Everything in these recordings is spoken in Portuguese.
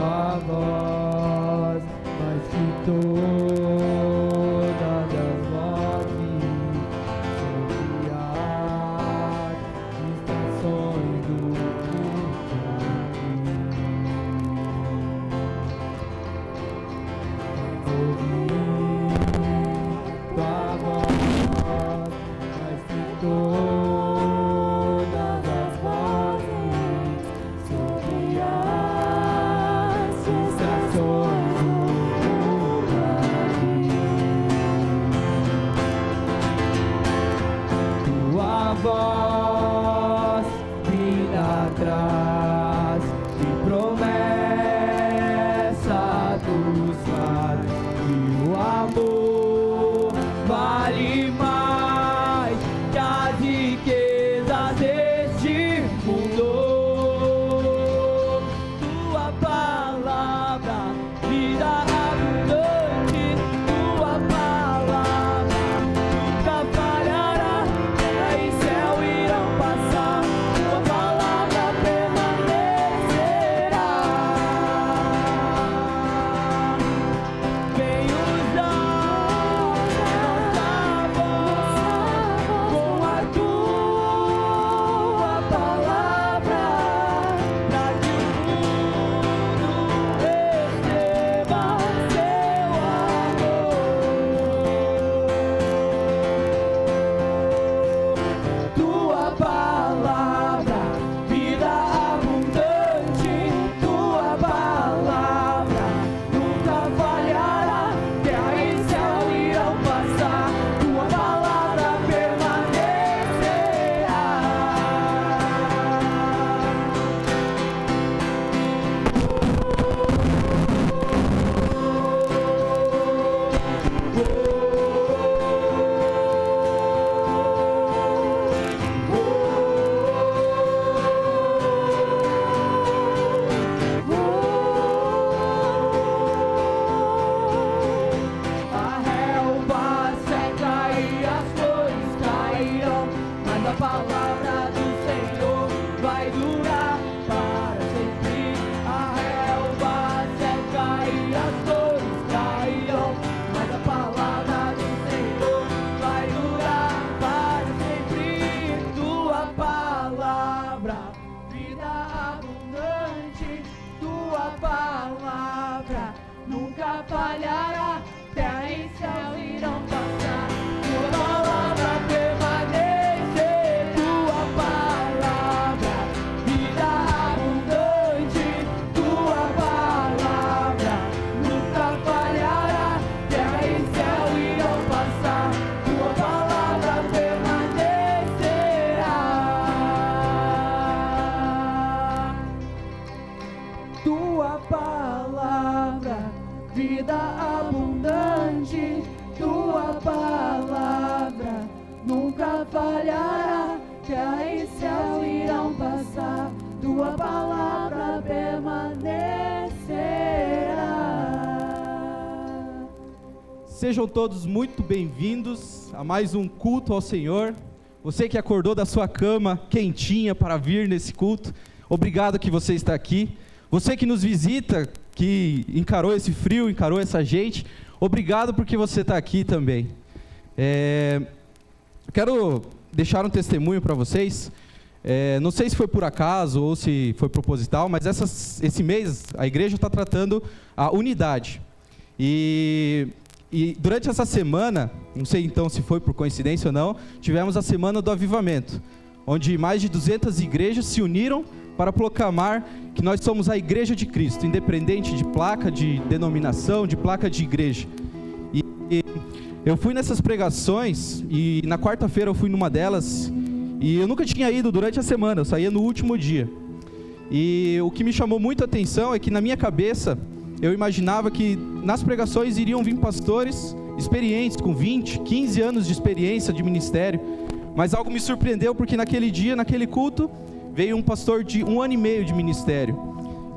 tua voz, mais que todas as vozes, sobre as estações do mundo. Tua voz, mais que todas as vozes, sobre as estações do mundo. Tua voz vinda atrás de promessa dos lares, e o amor vale mais que as riquezas deste mundo. Tua palavra, vida abundante, tua palavra nunca falhará. Terra e céu irão passar, tua palavra permanecerá. Vem usar com a tua palavra, pra que o mundo receba seu amor. Tua palavra, vida abundante, tua palavra nunca falhará. Terra e céu irão passar, tua palavra permanecerá. A relva seca e as flores cairão, mas a palavra do Senhor vai durar para sempre. A relva seca e as flores cairão, mas a palavra do Senhor vai durar para sempre. Tua palavra, vida abundante, tua palavra nunca falhará. Terra e céu irão passar, tua palavra permanecer. Tua palavra, vida abundante, tua palavra nunca falhará. Terra e céu irão passar, tua palavra permanecerá. Tua palavra, vida abundante, tua palavra nunca falhará. Terra e céu irão passar, tua palavra permanecerá. Sejam todos muito bem-vindos a mais um culto ao Senhor. Você que acordou da sua cama quentinha para vir nesse culto, obrigado que você está aqui. Você que nos visita, que encarou esse frio, encarou essa gente, obrigado porque você está aqui também. Quero deixar um testemunho para vocês. Não sei se foi por acaso ou se foi proposital, mas esse mês a igreja está tratando a unidade. E durante essa semana, não sei então se foi por coincidência ou não, tivemos a Semana do Avivamento, onde mais de 200 igrejas se uniram para proclamar que nós somos a Igreja de Cristo, independente de placa, de denominação, de placa de igreja. E eu fui nessas pregações, e na quarta-feira eu fui numa delas, e eu nunca tinha ido durante a semana, eu saía no último dia. E o que me chamou muito a atenção é que na minha cabeça, eu imaginava que nas pregações iriam vir pastores experientes, com 20, 15 anos de experiência de ministério, mas algo me surpreendeu, porque naquele dia, naquele culto, veio um pastor de 1 ano e meio de ministério.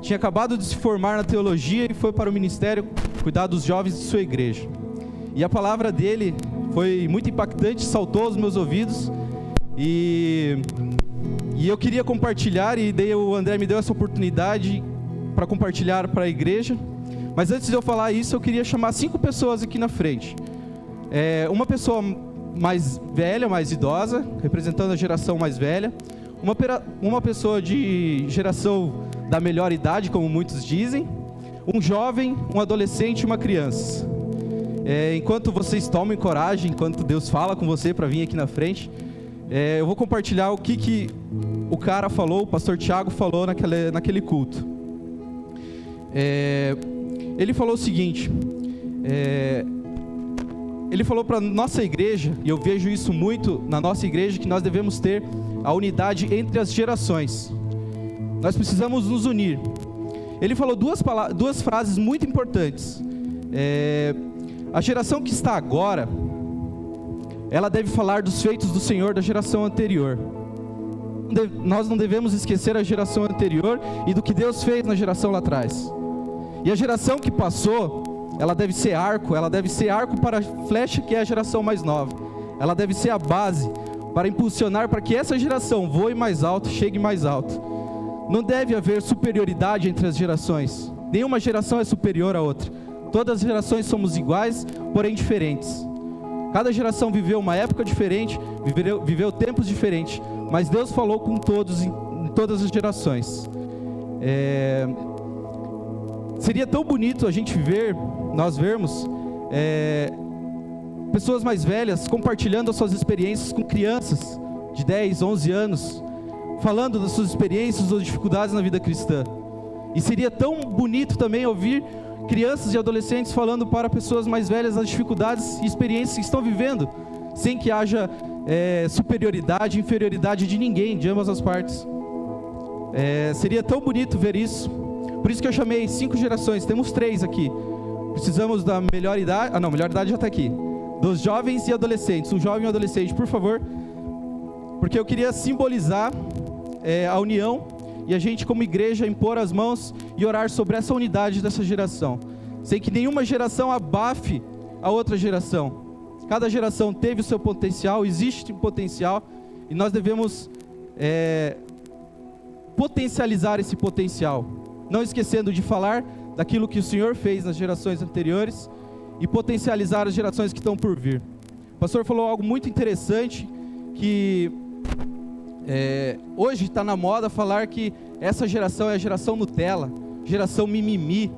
Tinha acabado de se formar na teologia e foi para o ministério cuidar dos jovens de sua igreja. E a palavra dele foi muito impactante, saltou aos meus ouvidos. E eu queria compartilhar, e daí o André me deu essa oportunidade. para compartilhar para a igreja. Mas antes de eu falar isso, eu queria chamar 5 pessoas aqui na frente. Uma pessoa mais velha, mais idosa, representando a geração mais velha. Uma pessoa de geração da melhor idade, como muitos dizem. Um jovem, um adolescente e uma criança. Enquanto vocês tomem coragem, enquanto Deus fala com você para vir aqui na frente, eu vou compartilhar o que o cara falou, o pastor Tiago falou naquele culto. Ele falou o seguinte, ele falou para nossa igreja, e eu vejo isso muito na nossa igreja, que nós devemos ter a unidade entre as gerações. Nós precisamos nos unir. Ele falou duas frases muito importantes. A geração que está agora, ela deve falar dos feitos do Senhor da geração anterior. Nós não devemos esquecer a geração anterior e do que Deus fez na geração lá atrás. E a geração que passou, ela deve ser arco para a flecha que é a geração mais nova. Ela deve ser a base para impulsionar para que essa geração voe mais alto, chegue mais alto. Não deve haver superioridade entre as gerações. Nenhuma geração é superior à outra. Todas as gerações somos iguais, porém diferentes. Cada geração viveu uma época diferente, viveu tempos diferentes, mas Deus falou com todos em todas as gerações. Seria tão bonito a gente nós vermos pessoas mais velhas compartilhando as suas experiências com crianças de 10, 11 anos, falando das suas experiências, das dificuldades na vida cristã. E seria tão bonito também ouvir crianças e adolescentes falando para pessoas mais velhas as dificuldades e experiências que estão vivendo, sem que haja superioridade e inferioridade de ninguém, de ambas as partes. Seria tão bonito ver isso. Por isso que eu chamei 5 gerações, temos 3 aqui. Precisamos da melhor idade, melhor idade já está aqui, dos jovens e adolescentes, um jovem e um adolescente, por favor, porque eu queria simbolizar a união e a gente como igreja impor as mãos e orar sobre essa unidade dessa geração, sem que nenhuma geração abafe a outra geração. Cada geração teve o seu potencial, existe um potencial, e nós devemos potencializar esse potencial, não esquecendo de falar daquilo que o Senhor fez nas gerações anteriores e potencializar as gerações que estão por vir. O pastor falou algo muito interessante, que hoje está na moda falar que essa geração é a geração Nutella, geração mimimi.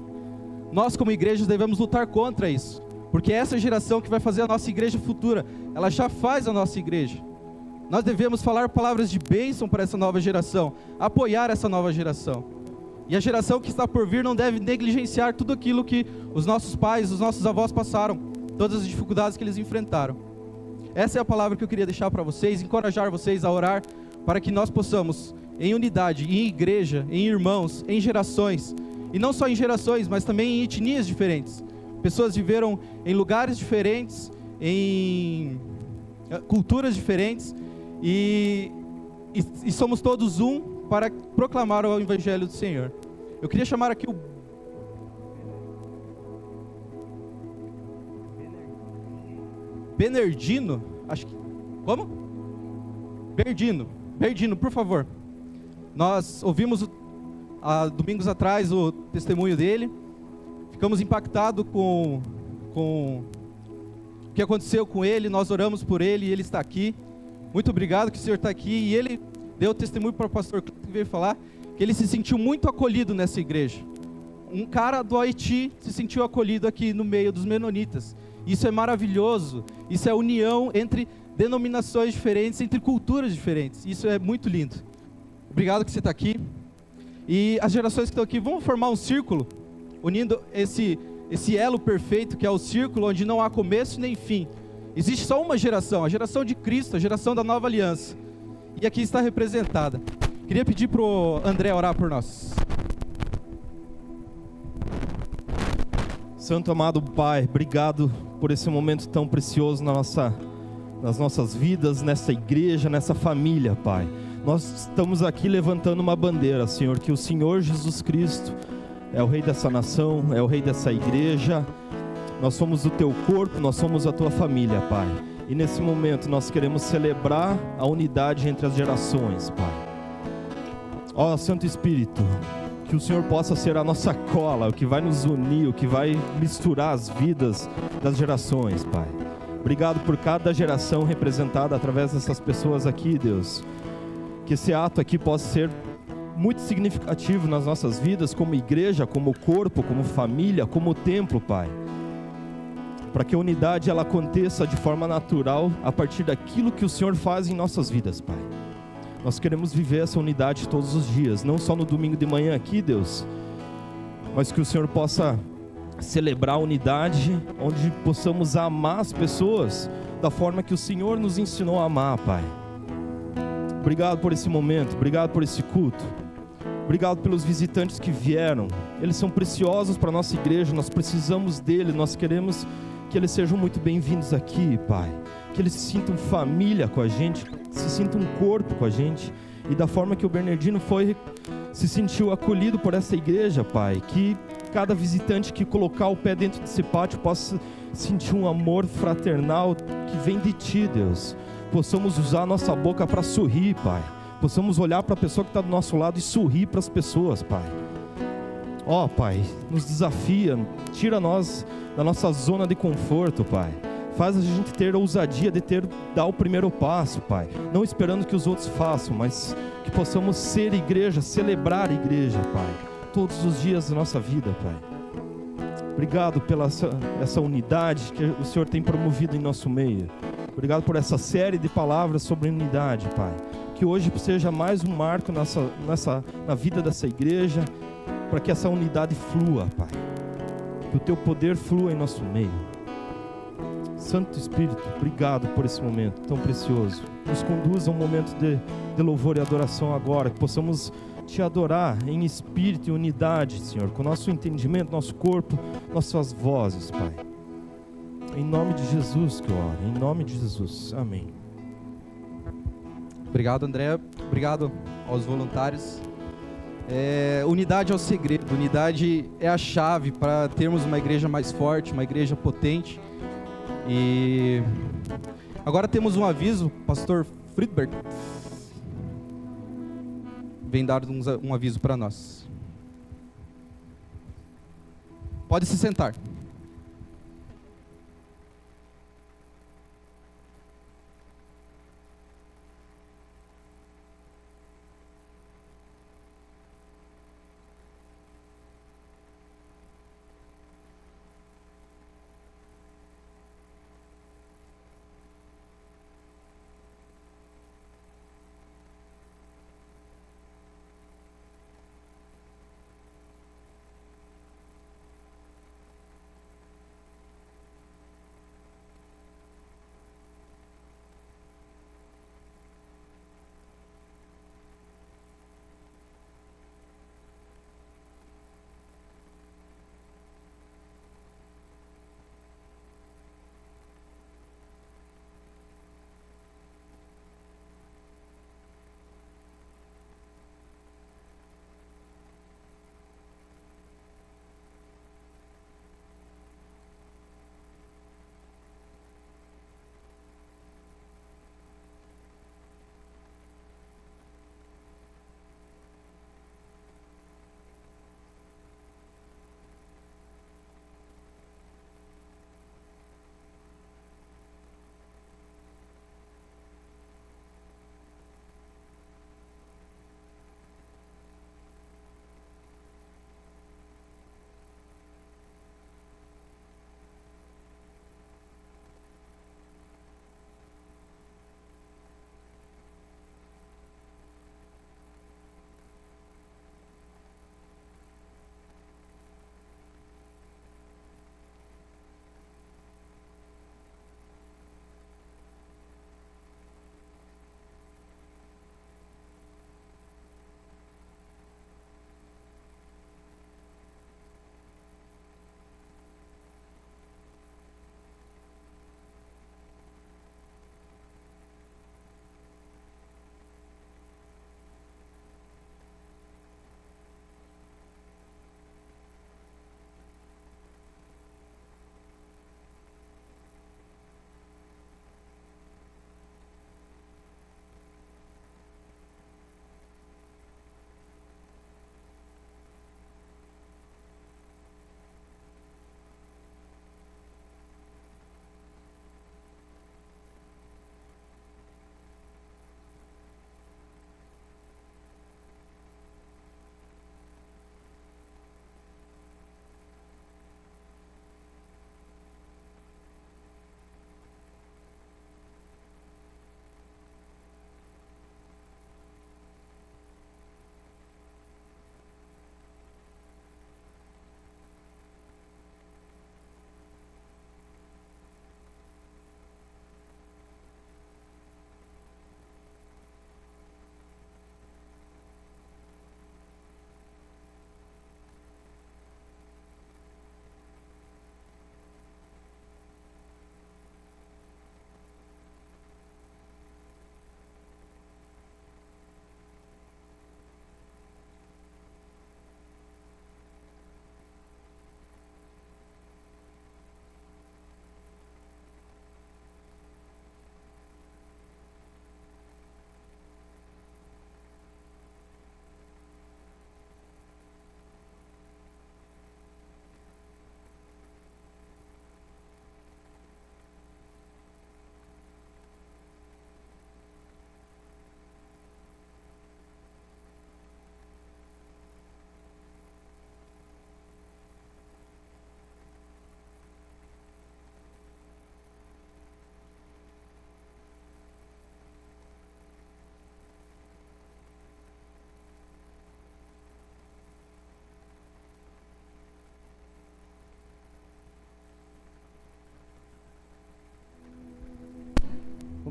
Nós como igreja devemos lutar contra isso, porque essa geração que vai fazer a nossa igreja futura, ela já faz a nossa igreja. Nós devemos falar palavras de bênção para essa nova geração, apoiar essa nova geração. E a geração que está por vir não deve negligenciar tudo aquilo que os nossos pais, os nossos avós passaram, todas as dificuldades que eles enfrentaram. Essa é a palavra que eu queria deixar para vocês, encorajar vocês a orar, para que nós possamos, em unidade, em igreja, em irmãos, em gerações, e não só em gerações, mas também em etnias diferentes. Pessoas viveram em lugares diferentes, em culturas diferentes, e somos todos um para proclamar o Evangelho do Senhor. Eu queria chamar aqui o Bernardino, acho que... Como? Bernardino, por favor. Nós ouvimos há domingos atrás o testemunho dele, ficamos impactados com o que aconteceu com ele, nós oramos por ele e ele está aqui. Muito obrigado que o Senhor está aqui, e ele deu testemunho para o pastor que veio falar que ele se sentiu muito acolhido nessa igreja. Um cara do Haiti se sentiu acolhido aqui no meio dos menonitas. Isso é maravilhoso, isso é união entre denominações diferentes, entre culturas diferentes. Isso é muito lindo. Obrigado que você está aqui. E as gerações que estão aqui, vamos formar um círculo, unindo esse elo perfeito que é o círculo onde não há começo nem fim. Existe só uma geração, a geração de Cristo, a geração da nova aliança. E aqui está representada. Queria pedir para o André orar por nós. Santo amado Pai, obrigado por esse momento tão precioso nas nossas vidas, nessa igreja, nessa família, Pai. Nós estamos aqui levantando uma bandeira, Senhor, que o Senhor Jesus Cristo é o Rei dessa nação, é o Rei dessa igreja. Nós somos o Teu corpo, nós somos a Tua família, Pai. E nesse momento nós queremos celebrar a unidade entre as gerações, Pai. Ó Santo Espírito, Que o Senhor possa ser a nossa cola, o que vai nos unir, o que vai misturar as vidas das gerações, Pai. Obrigado por cada geração representada através dessas pessoas aqui, Deus. Que esse ato aqui possa ser muito significativo nas nossas vidas, como igreja, como corpo, como família, como templo, Pai. Para que a unidade ela aconteça de forma natural a partir daquilo que o Senhor faz em nossas vidas, Pai. Nós queremos viver essa unidade todos os dias, não só no domingo de manhã aqui, Deus, mas que o Senhor possa celebrar a unidade, onde possamos amar as pessoas da forma que o Senhor nos ensinou a amar, Pai. Obrigado por esse momento, obrigado por esse culto, obrigado pelos visitantes que vieram. Eles são preciosos para a nossa igreja, nós precisamos deles, nós queremos que eles sejam muito bem-vindos aqui, Pai. Que eles se sintam família com a gente, se sintam um corpo com a gente. E da forma que o Bernardino se sentiu acolhido por essa igreja, Pai. Que cada visitante que colocar o pé dentro desse pátio possa sentir um amor fraternal que vem de Ti, Deus. Possamos usar a nossa boca para sorrir, Pai. Possamos olhar para a pessoa que está do nosso lado e sorrir para as pessoas, Pai. Ó, Pai, nos desafia, tira nós da nossa zona de conforto, Pai. Faz a gente ter a ousadia de dar o primeiro passo, Pai. Não esperando que os outros façam, mas que possamos ser igreja, celebrar a igreja, Pai. Todos os dias da nossa vida, Pai. Obrigado pela essa unidade que o Senhor tem promovido em nosso meio. Obrigado por essa série de palavras sobre unidade, Pai. Que hoje seja mais um marco na vida dessa igreja, para que essa unidade flua, Pai. Que o Teu poder flua em nosso meio. Santo Espírito, obrigado por esse momento tão precioso. Nos conduza a um momento de louvor e adoração agora, que possamos Te adorar em espírito e unidade, Senhor, com nosso entendimento, nosso corpo, nossas vozes, Pai. Em nome de Jesus que eu oro, em nome de Jesus, amém. Obrigado, André. Obrigado aos voluntários. Unidade é o segredo, unidade é a chave para termos uma igreja mais forte, uma igreja potente. E agora temos um aviso, pastor Friedberg vem dar um aviso para nós. Pode se sentar.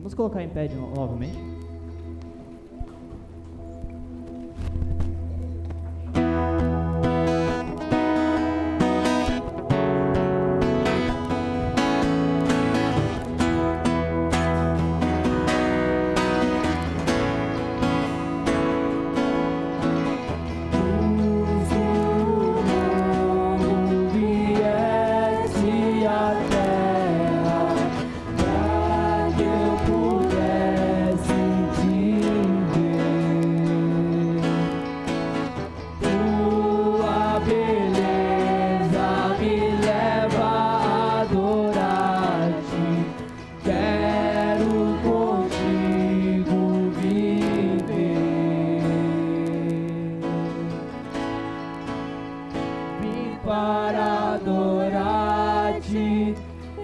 Vamos colocar em pé novamente. Para adorar-te,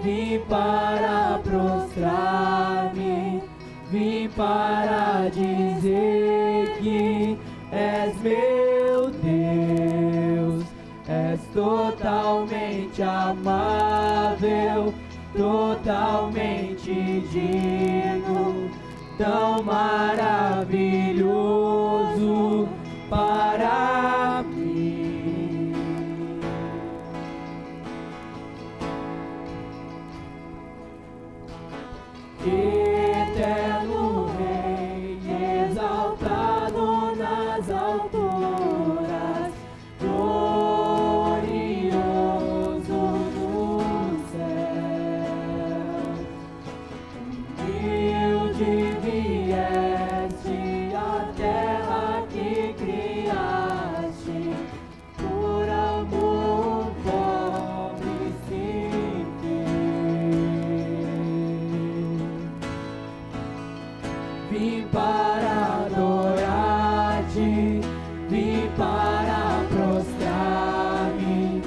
vim para prostrar-me, vim para dizer que és meu Deus, és totalmente amável, totalmente digno, tão maravilhoso para mim. Eterno Rei, exaltado nas alturas, glorioso no céu. Humilde vieste à terra que criaste, por amor pobre se vim para adorar-te, vim para prostrar-me,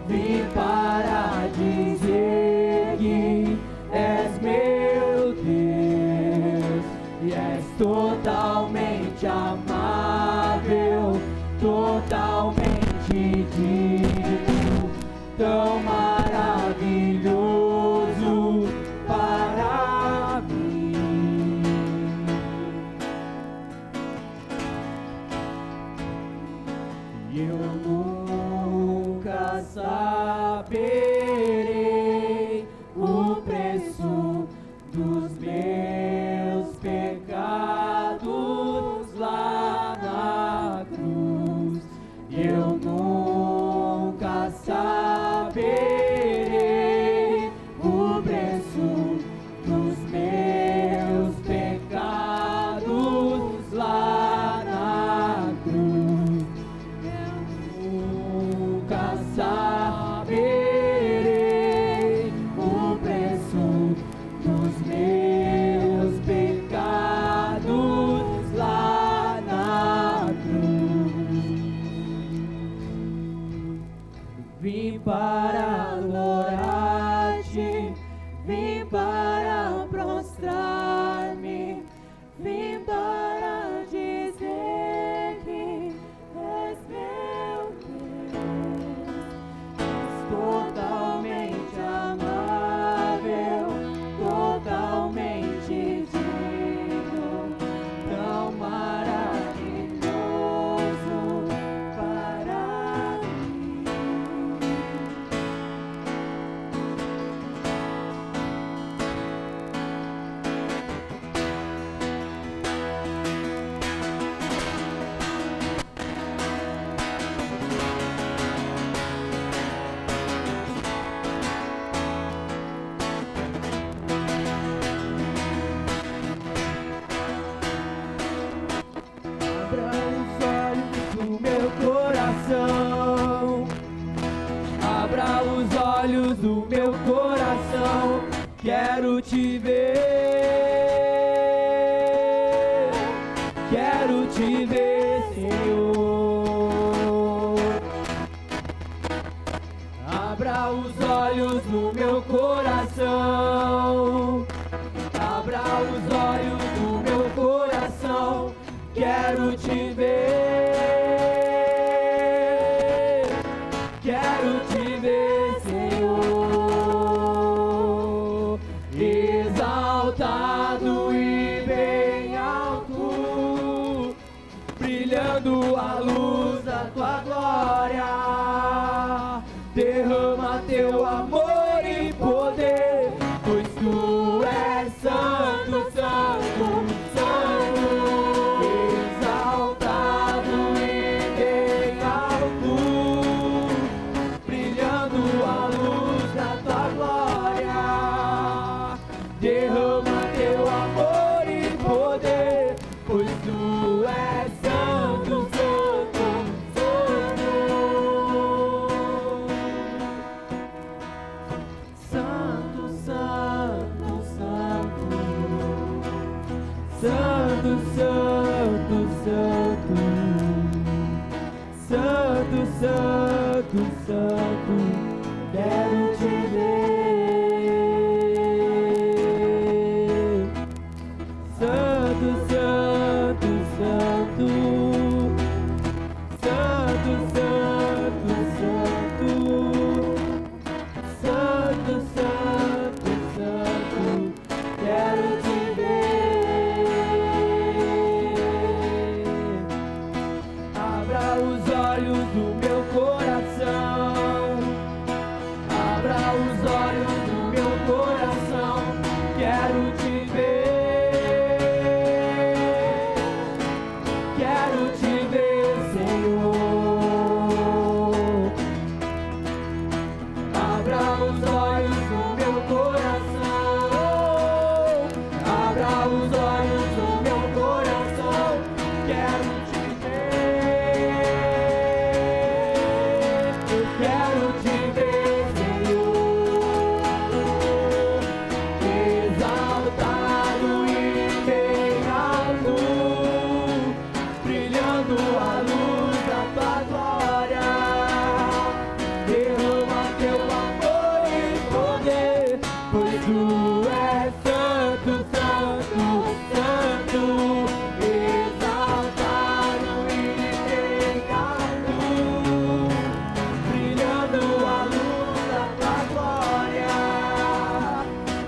vim para dizer que és meu Deus e és totalmente amável, totalmente digno, tão maravilhoso para mim. Eu nunca saberei o preço dos meus pecados lá na cruz. Eu nunca saberei o preço dos meus pecados lá na cruz. Nunca saberei o preço dos meus pecados lá na cruz. Vim para adorar-te, vim para prostrar-me, vim para dizer que és meu Deus, és totalmente amável, totalmente digno, tão maravilhoso para mim. Abra os olhos do meu coração, abra os olhos do meu coração, quero te ver, Senhor. Abra os olhos do meu coração, abra os olhos do meu coração, quero te ver, Senhor. Exaltado teu amor e poder, pois tu és santo, santo, santo, exaltado e bem alto, brilhando a luz da tua glória. Derrama teu amor e poder, pois tu és santo, santo, santo. Santo, santo, santo. Santo, santo, santo. Santo, santo, santo. Quero te ver. Santo, santo, santo. Santo, santo, santo. Santo, santo, santo. Quero te ver. Abra os olhos do meu coração. Abra os olhos do meu coração. Quero te ver. Quero te ver, Senhor. Abra os olhos do meu coração. Abra os olhos do meu coração. Quero te ver. Eu quero te ver, Senhor. Exaltado e bem alto, brilhando a luz da tua glória. Derrama teu amor e poder, pois tu és santo, santo, santo, exaltado e bem alto, brilhando a luz da tua glória.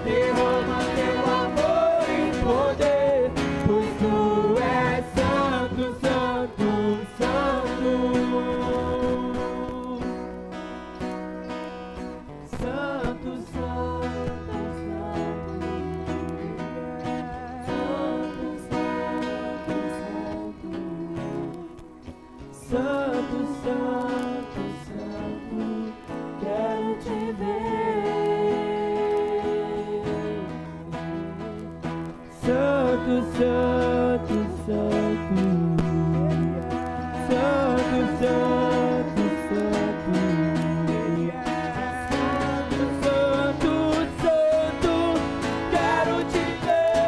Derrama teu amor e poder, pois tu és santo, santo, santo. Santo, santo, santo. Santo, santo, santo. Quero te ver. Santo, santo, santo. Santo, santo, santo. Santo, santo, quero te ver.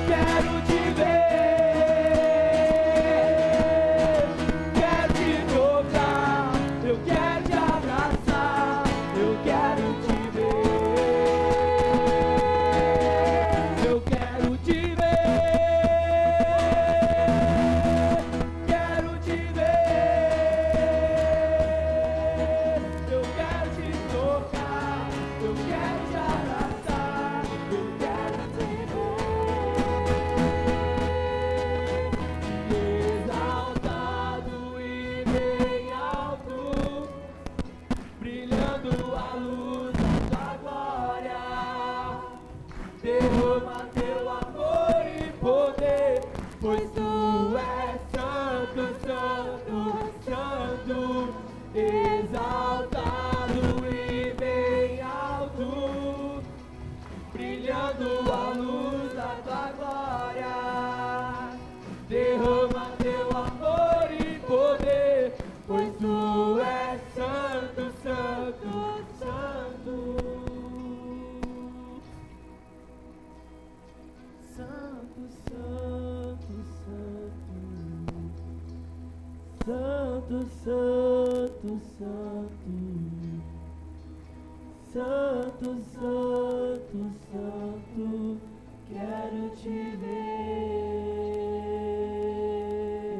Quero te ver. Quero te tocar. Eu quero te abraçar. Eu quero te ver. Eu quero te ver. Quero te ver. Eu quero te tocar. Eu quero te abraçar. Eu quero te ver. Exaltado e bem alto, brilhando a luz da tua glória. Derrama teu amor e poder, pois tu és santo, santo, santo, exaltado e bem alto, brilhando a luz da tua glória. Derrama teu amor e poder, pois tu és santo, santo, santo. Santo, santo, santo. Santo, santo, santo. Santo, santo, santo. Quero te ver.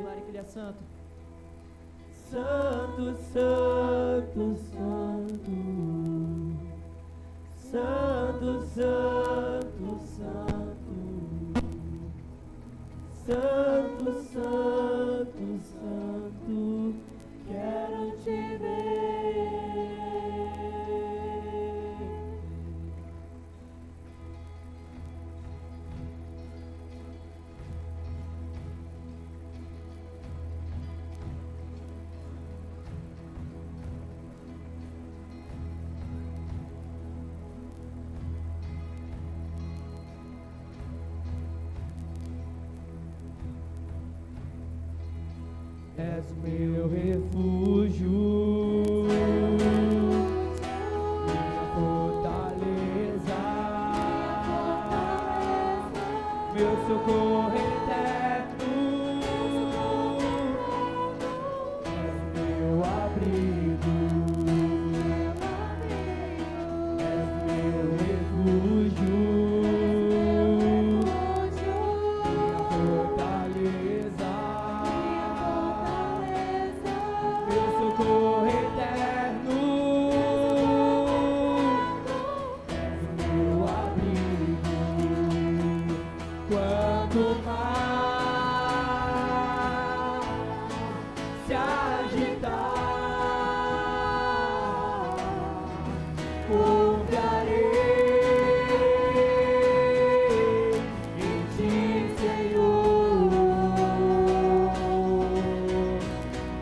Glória que ele é santo. Santo, santo, santo. Santo, santo, santo. Santo, Santo, Santo, Santo, quero te ver. És meu refúgio, minha fortaleza, meu socorro eterno, és meu abrigo, és meu refúgio, minha fortaleza. Socorro eterno, és o meu abrigo. Quando o mar se agitar, confiarei em ti, Senhor.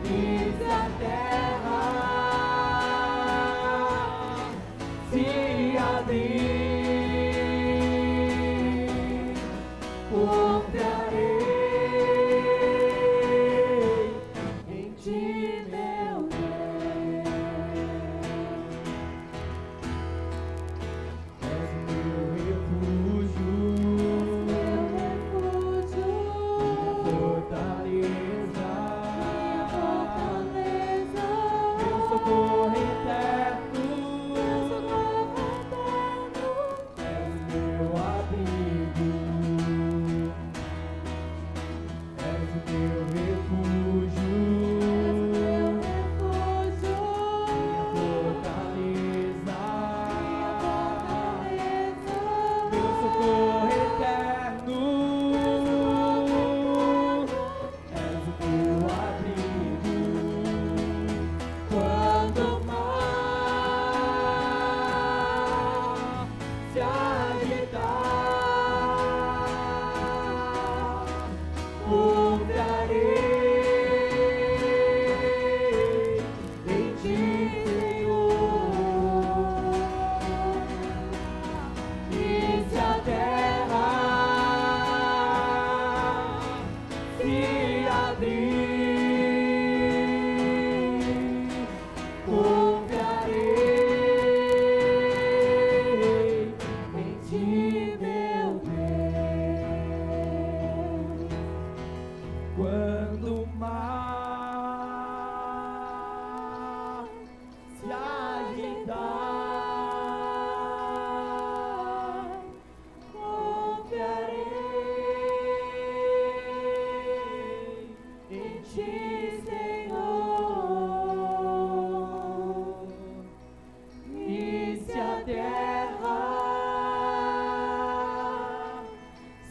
E se a terra se abrir, confiarei em ti, meu Deus. És meu refúgio, minha fortaleza. Meu socorro eterno, és meu abrigo, és o meu refúgio, minha fortaleza, meu socorro eterno, és o meu abrigo. Quando o mar se agitar, confiarei em ti, Senhor. E se a terra se abrir, confiarei em ti, meu Deus. Quando o mar se agitar, confiarei em ti, Senhor. E se a terra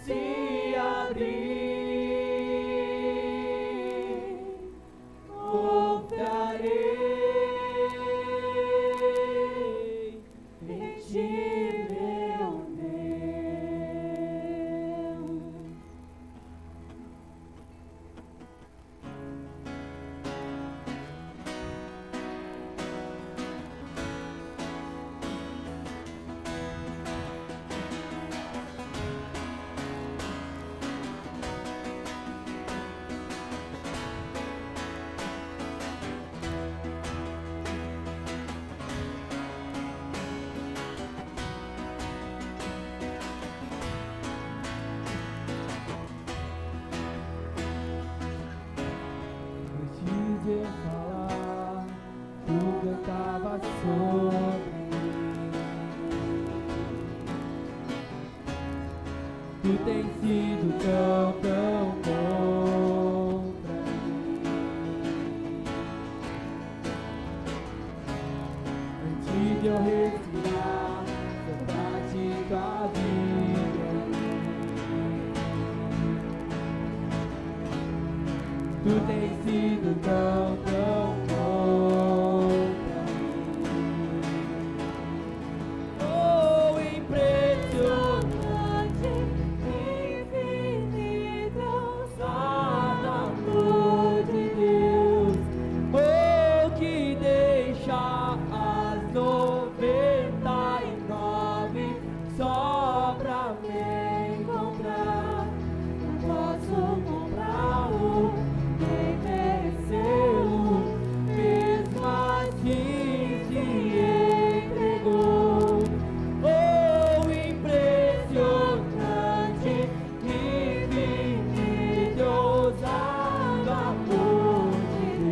se abrir, confiarei em ti, meu Deus. Antes de eu falar, tu cantava sobre mim. Tu tens sido tão, tão bom pra mim. Antes de eu respirar, sopra-te tua vida em mim. Tu tens sido tão, tão bom pra mim. Oh, impressionante, infinito, só no amor de Deus. Oh, que deixa as 99 só pra me encontrar. Não posso comprá-lo, nem merecê-lo, mesmo assim se entregou. Oh, impressionante, infinito, ousado amor de Deus.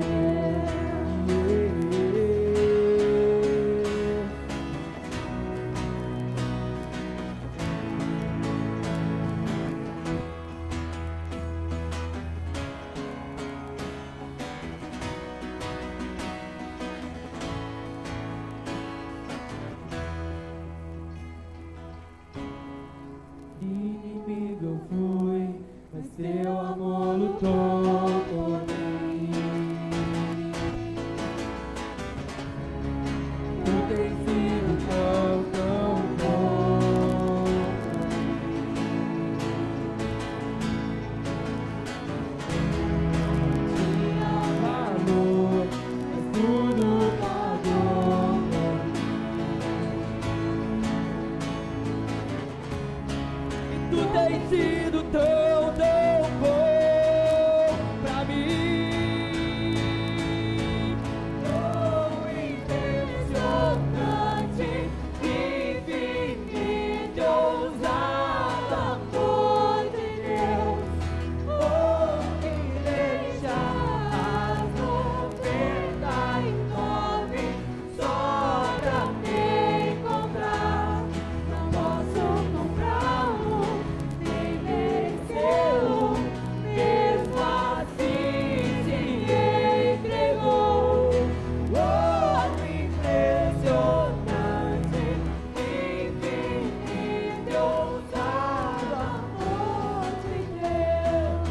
Inimigo eu fui, mas teu amor lutou por mim. Tu tens sido tão, tão bom pra mim. Tinha valor, mas tudo pagou por mim. Tu tens sido tão, tão bom pra mim. Oh, impressionante, infinito, ousado amor de Deus. Oh, que deixa as 99 só pra me encontrar. Não posso comprá-lo, nem merecê-lo, mesmo assim se entregou. Oh, impressionante, infinito, ousado amor de Deus.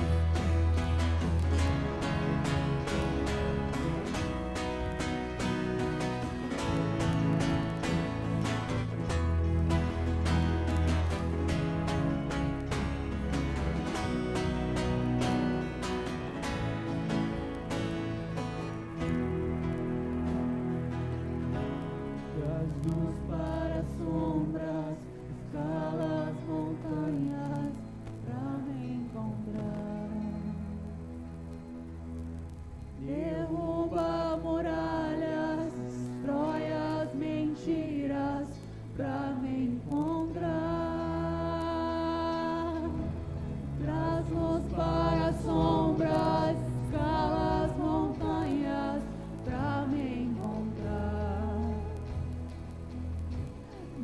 Das luz para as sombras, escala as montanhas pra me encontrar. Derruba muralhas, destrói as mentiras pra me encontrar. Traz luz para as sombras, escala as montanhas pra me encontrar.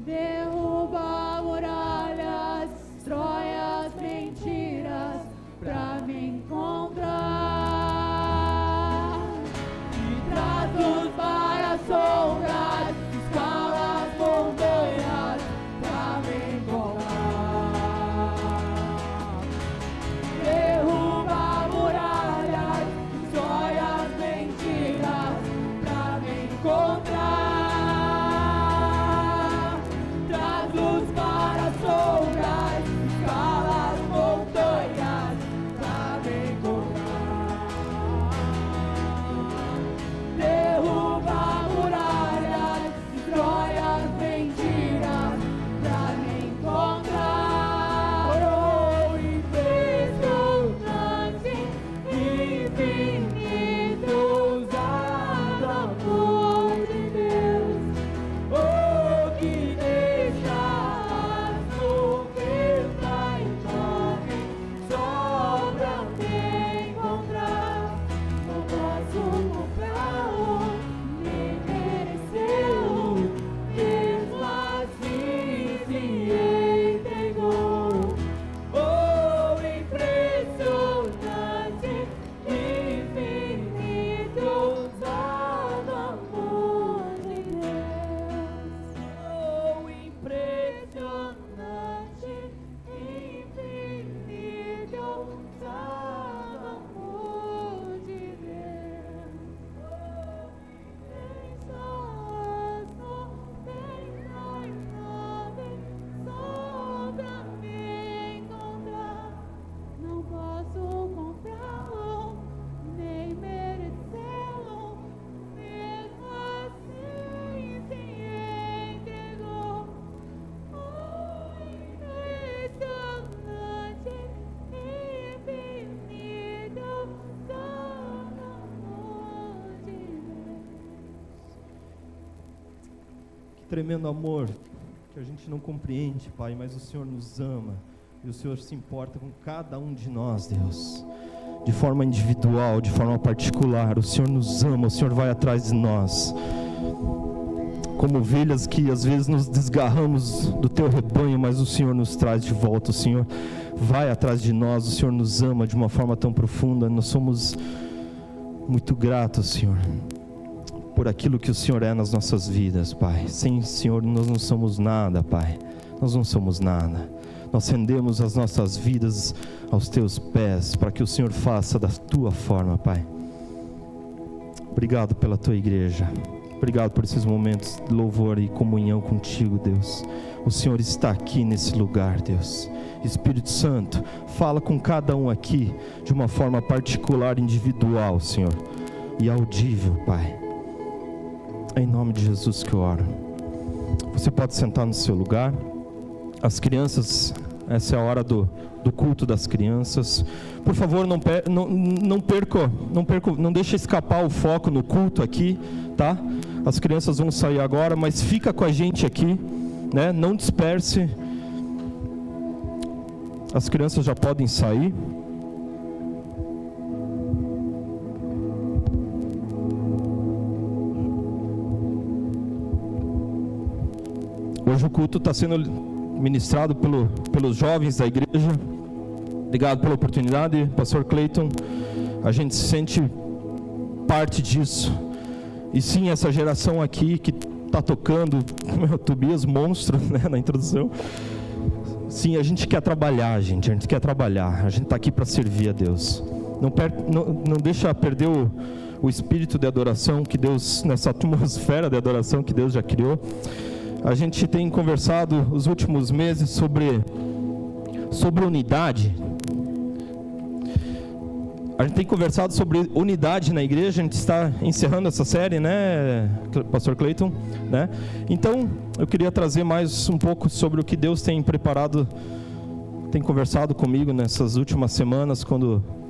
Derruba muralhas, destrói as mentiras pra me encontrar. E traz luz para as sombras, escala as montanhas pra me encontrar. Derruba muralhas, destrói as mentiras pra me encontrar. Traz luz para as sombras, escala as montanhas pra me encontrar. Derruba muralhas, destrói as mentiras pra me encontrar. Oh, impressionante, infinito, ousado amor de Deus. Oh, que deixa as 99 só pra me encontrar. Não posso comprá-lo, nem merecê-lo, mesmo assim se entregou. Oh, impressionante, infinito, ousado amor de Deus. Oh, impressionante, infinito, ousado amor tremendo amor que a gente não compreende, Pai, mas o Senhor nos ama e o Senhor se importa com cada um de nós, Deus, de forma individual, de forma particular. O Senhor nos ama, o Senhor vai atrás de nós, como ovelhas que às vezes nos desgarramos do teu rebanho, mas o Senhor nos traz de volta. O Senhor vai atrás de nós, o Senhor nos ama de uma forma tão profunda. Nós somos muito gratos, Senhor, por aquilo que o Senhor é nas nossas vidas, Pai. Sem o Senhor nós não somos nada, Pai. Nós não somos nada. Nós rendemos as nossas vidas aos teus pés, para que o Senhor faça da tua forma, Pai. Obrigado pela tua igreja. Obrigado por esses momentos de louvor e comunhão contigo, Deus. O Senhor está aqui nesse lugar, Deus. Espírito Santo, fala com cada um aqui de uma forma particular, individual, Senhor, e audível, Pai. É em nome de Jesus que eu oro. Você pode sentar no seu lugar. As crianças, essa é a hora do culto das crianças. Por favor, não deixe escapar o foco no culto aqui, tá? As crianças vão sair agora, mas fica com a gente aqui, né? Não disperse. As crianças já podem sair. Hoje o culto está sendo ministrado pelos jovens da igreja. Obrigado pela oportunidade, Pastor Cleiton. A gente se sente parte disso. E sim, essa geração aqui que está tocando, Tobias monstro, né, na introdução. Sim, a gente quer trabalhar, gente. A gente quer trabalhar. A gente está aqui para servir a Deus. Não deixa perder o espírito de adoração que Deus, nessa atmosfera de adoração que Deus já criou. A gente tem conversado os últimos meses sobre unidade. A gente tem conversado sobre unidade na igreja. A gente está encerrando essa série, né, Pastor Cleiton, né? Então, eu queria trazer mais um pouco sobre o que Deus tem preparado, tem conversado comigo nessas últimas semanas,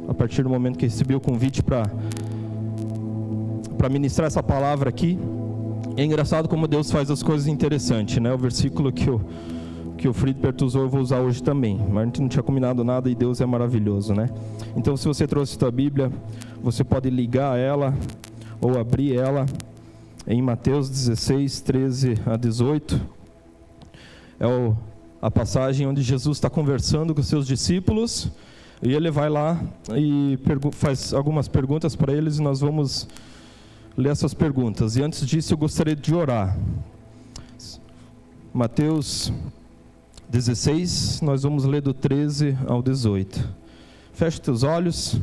a partir do momento que recebi o convite para ministrar essa palavra aqui. É engraçado como Deus faz as coisas interessantes, né? O versículo que o Friedbert usou, eu vou usar hoje também, mas a gente não tinha combinado nada e Deus é maravilhoso, né? Então, se você trouxe a sua Bíblia, você pode ligar ela ou abrir ela em Mateus 16, 13 a 18. É a passagem onde Jesus está conversando com os seus discípulos e ele vai lá e faz algumas perguntas para eles e nós vamos ler essas perguntas. E antes disso eu gostaria de orar. Mateus 16, nós vamos ler do 13 ao 18. Fecha teus olhos,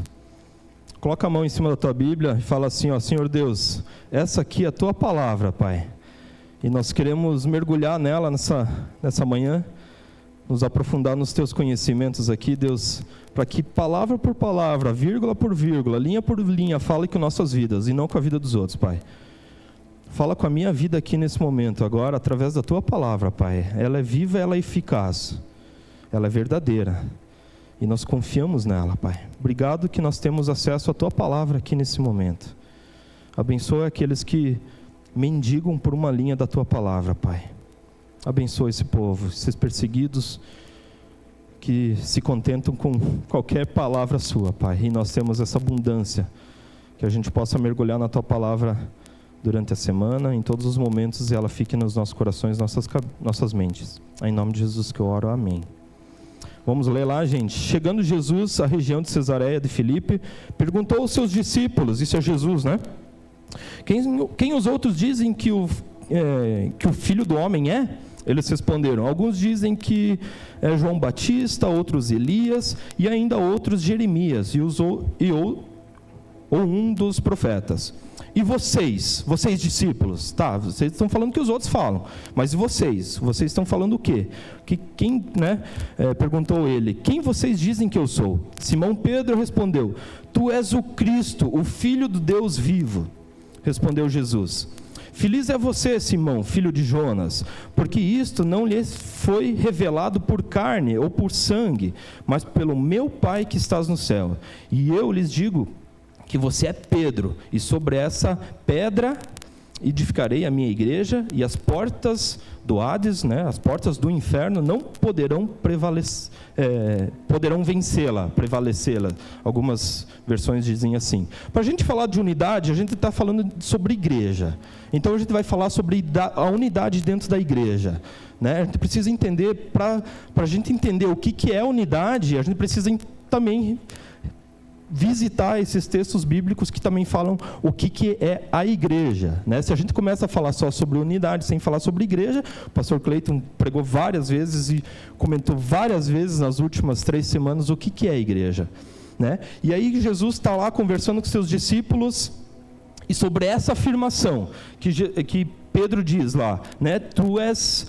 coloca a mão em cima da tua Bíblia e fala assim, ó: Senhor Deus, essa aqui é a tua palavra, Pai, e nós queremos mergulhar nela nessa manhã, nos aprofundar nos teus conhecimentos aqui, Deus, para que palavra por palavra, vírgula por vírgula, linha por linha, fale com nossas vidas e não com a vida dos outros, Pai. Fala com a minha vida aqui nesse momento, agora, através da tua palavra, Pai. Ela é viva, ela é eficaz, ela é verdadeira e nós confiamos nela, Pai. Obrigado que nós temos acesso à tua palavra aqui nesse momento. Abençoa aqueles que mendigam por uma linha da tua palavra, Pai. Abençoa esse povo, esses perseguidos que se contentam com qualquer palavra sua, Pai. E nós temos essa abundância, que a gente possa mergulhar na tua palavra durante a semana, em todos os momentos, e ela fique nos nossos corações, nossas mentes. Em nome de Jesus que eu oro, amém. Vamos ler lá, gente. Chegando Jesus à região de Cesareia de Filipe, perguntou aos seus discípulos, isso é Jesus, né? Quem os outros dizem que o Filho do Homem é? Eles responderam: alguns dizem que é João Batista, outros Elias, e ainda outros Jeremias, ou um dos profetas. E vocês discípulos, tá, vocês estão falando o que os outros falam, mas e vocês? Vocês estão falando o quê? Perguntou ele: quem vocês dizem que eu sou? Simão Pedro respondeu: tu és o Cristo, o Filho do Deus vivo. Respondeu Jesus: feliz é você, Simão, filho de Jonas, porque isto não lhe foi revelado por carne ou por sangue, mas pelo meu Pai que estás no céu. E eu lhes digo que você é Pedro, e sobre essa pedra edificarei a minha igreja e as portas do Hades, né, as portas do inferno não poderão poderão vencê-la, prevalecê-la. Algumas versões dizem assim. Para a gente falar de unidade, a gente está falando sobre igreja. Então a gente vai falar sobre a unidade dentro da igreja, né? A gente precisa entender, para a gente entender o que é unidade, a gente precisa também visitar esses textos bíblicos que também falam o que é a igreja, né? Se a gente começa a falar só sobre unidade, sem falar sobre igreja, o pastor Cleiton pregou várias vezes e comentou várias vezes nas últimas 3 semanas o que é a igreja, né? E aí Jesus está lá conversando com seus discípulos, e sobre essa afirmação que Pedro diz lá, né? Tu és...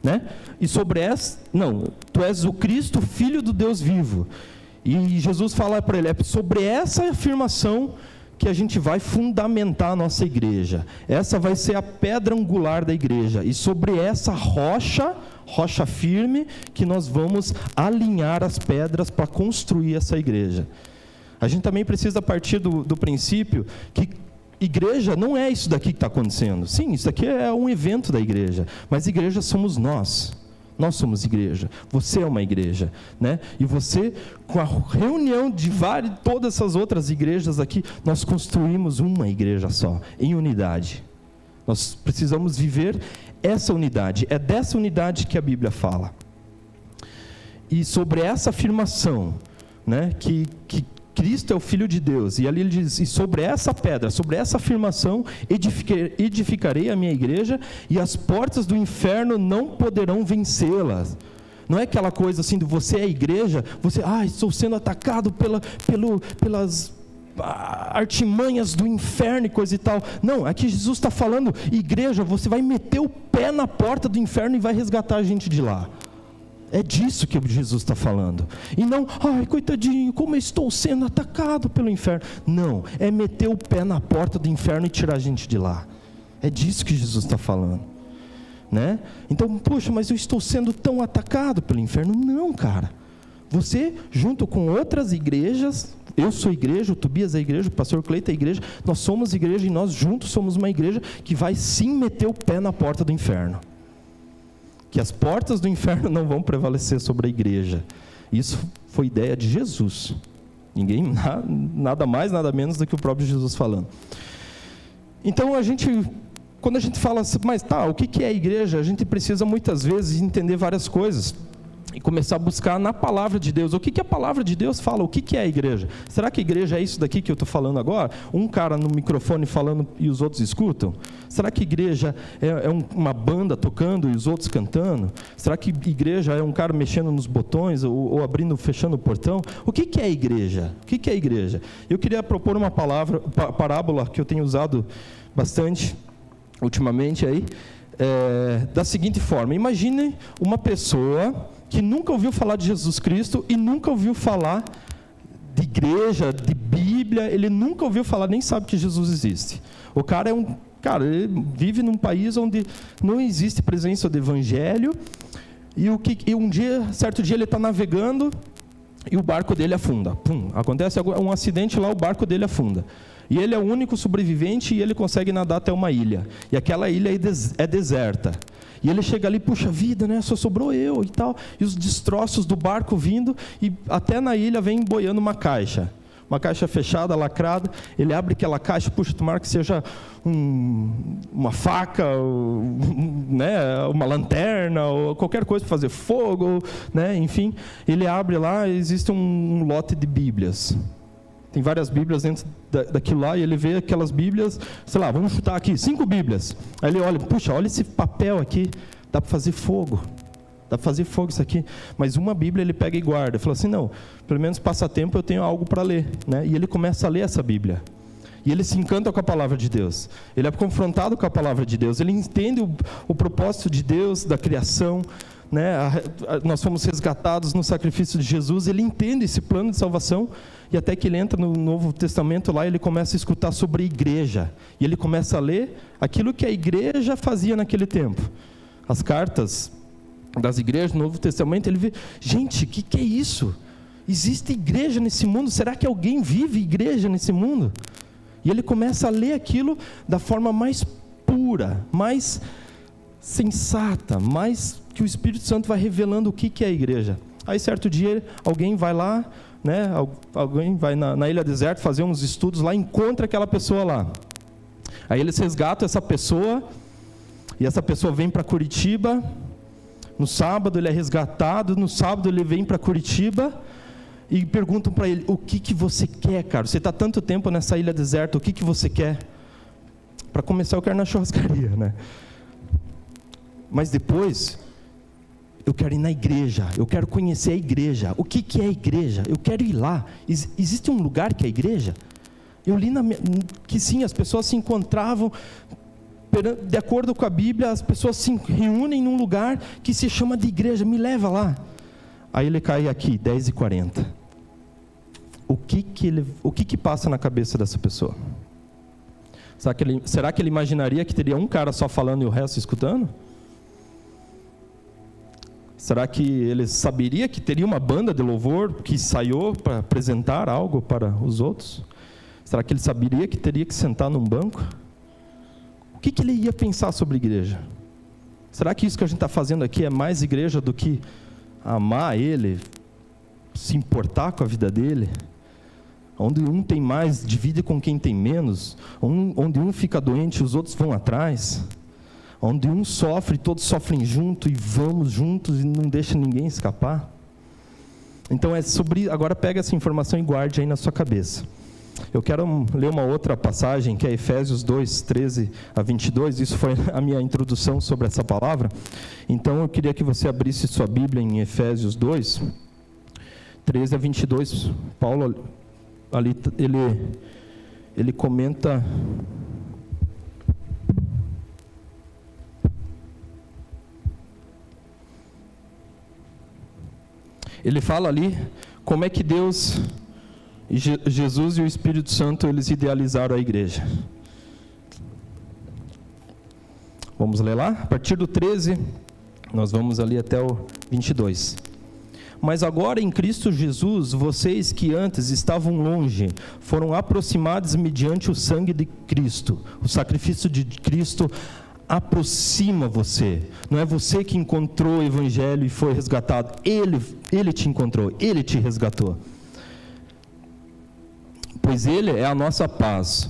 né? E sobre essa... Não, tu és o Cristo, Filho do Deus vivo. E Jesus fala para ele, é sobre essa afirmação que a gente vai fundamentar a nossa igreja. Essa vai ser a pedra angular da igreja. E sobre essa rocha firme, que nós vamos alinhar as pedras para construir essa igreja. A gente também precisa partir do princípio que igreja não é isso daqui que está acontecendo. Sim, isso aqui é um evento da igreja, mas igreja somos nós. Nós somos igreja, você é uma igreja, né? E você, com a reunião de todas essas outras igrejas aqui, nós construímos uma igreja só, em unidade. Nós precisamos viver essa unidade, é dessa unidade que a Bíblia fala. E sobre essa afirmação, né, que Cristo é o Filho de Deus, e ali ele diz, e sobre essa pedra, sobre essa afirmação, edificarei a minha igreja, e as portas do inferno não poderão vencê-las. Não é aquela coisa assim, de você é a igreja, você, estou sendo atacado pelas artimanhas do inferno e coisa e tal. Não, aqui Jesus está falando, igreja, você vai meter o pé na porta do inferno e vai resgatar a gente de lá. É disso que Jesus está falando. E não, coitadinho, como eu estou sendo atacado pelo inferno. Não, é meter o pé na porta do inferno e tirar a gente de lá. É disso que Jesus está falando, né? Então, poxa, mas eu estou sendo tão atacado pelo inferno. Não, cara. Você, junto com outras igrejas, eu sou igreja, o Tobias é igreja, o pastor Cleiton é igreja, nós somos igreja e nós juntos somos uma igreja que vai sim meter o pé na porta do inferno. Que as portas do inferno não vão prevalecer sobre a igreja. Isso foi ideia de Jesus. Ninguém, nada mais, nada menos do que o próprio Jesus falando. Então, quando a gente fala assim, mas o que é a igreja? A gente precisa muitas vezes entender várias coisas. E começar a buscar na palavra de Deus. O que a palavra de Deus fala? O que é a igreja? Será que a igreja é isso daqui que eu estou falando agora? Um cara no microfone falando e os outros escutam? Será que igreja é uma banda tocando e os outros cantando? Será que igreja é um cara mexendo nos botões ou abrindo, fechando o portão? O que é a igreja? O que é a igreja? Eu queria propor uma parábola que eu tenho usado bastante ultimamente aí, da seguinte forma. Imagine uma pessoa que nunca ouviu falar de Jesus Cristo e nunca ouviu falar de igreja, de Bíblia, ele nunca ouviu falar, nem sabe que Jesus existe. O cara ele vive num país onde não existe presença do evangelho, e certo dia ele está navegando e o barco dele afunda. Acontece um acidente lá, o barco dele afunda. E ele é o único sobrevivente e ele consegue nadar até uma ilha. E aquela ilha é deserta. E ele chega ali, puxa vida, né? Só sobrou eu e tal. E os destroços do barco vindo, e até na ilha vem boiando uma caixa. Uma caixa fechada, lacrada. Ele abre aquela caixa, puxa, tomara que seja uma faca, né? Uma lanterna, ou qualquer coisa para fazer fogo, né? Enfim, ele abre lá, existe um lote de Bíblias. Tem várias Bíblias dentro daquilo lá, e ele vê aquelas Bíblias, sei lá, vamos chutar aqui, 5 Bíblias. Aí ele olha, puxa, olha esse papel aqui, dá para fazer fogo. Dá para fazer fogo isso aqui. Mas uma Bíblia ele pega e guarda. Ele fala assim, não, pelo menos passatempo eu tenho algo para ler, né? E ele começa a ler essa Bíblia. E ele se encanta com a palavra de Deus. Ele é confrontado com a palavra de Deus. Ele entende o propósito de Deus, da criação, né? Nós fomos resgatados no sacrifício de Jesus. Ele entende esse plano de salvação, e até que ele entra no Novo Testamento lá, ele começa a escutar sobre a igreja, e ele começa a ler aquilo que a igreja fazia naquele tempo, as cartas das igrejas do Novo Testamento. Ele vê, gente, o que é isso? Existe igreja nesse mundo? Será que alguém vive igreja nesse mundo? E ele começa a ler aquilo da forma mais pura, mais sensata, mais que o Espírito Santo vai revelando o que é a igreja. Aí certo dia alguém vai lá, né, alguém vai na ilha deserta fazer uns estudos lá, encontra aquela pessoa lá. Aí eles resgatam essa pessoa, e essa pessoa vem para Curitiba. No sábado ele é resgatado, no sábado ele vem para Curitiba, e perguntam para ele: o que você quer, cara? Você está tanto tempo nessa ilha deserta, o que você quer? Para começar, eu quero ir na churrascaria, né? Mas depois, eu quero ir na igreja, eu quero conhecer a igreja. O que é a igreja? Eu quero ir lá. Existe um lugar que é a igreja? Eu li que sim, as pessoas se encontravam, de acordo com a Bíblia, as pessoas se reúnem num lugar que se chama de igreja. Me leva lá. Aí ele cai aqui, 10h40. O que passa na cabeça dessa pessoa? Será que ele imaginaria que teria um cara só falando e o resto escutando? Será que ele saberia que teria uma banda de louvor que ensaiou para apresentar algo para os outros? Será que ele saberia que teria que sentar num banco? O que ele ia pensar sobre igreja? Será que isso que a gente está fazendo aqui é mais igreja do que amar ele, se importar com a vida dele? Onde um tem mais, divide com quem tem menos. Onde um fica doente, os outros vão atrás. Onde um sofre, todos sofrem junto, e vamos juntos, e não deixa ninguém escapar. Então é sobre, agora pega essa informação e guarde aí na sua cabeça. Eu quero ler uma outra passagem, que é Efésios 2, 13 a 22, isso foi a minha introdução sobre essa palavra. Então eu queria que você abrisse sua Bíblia em Efésios 2, 13 a 22, Paulo, ali, ele comenta... Ele fala ali como é que Deus, Jesus e o Espírito Santo, eles idealizaram a igreja. Vamos ler lá? A partir do 13, nós vamos ali até o 22. Mas agora em Cristo Jesus, vocês que antes estavam longe, foram aproximados mediante o sangue de Cristo. O sacrifício de Cristo aproxima você. Não é você que encontrou o Evangelho e foi resgatado. Ele te encontrou, Ele te resgatou. Pois Ele é a nossa paz,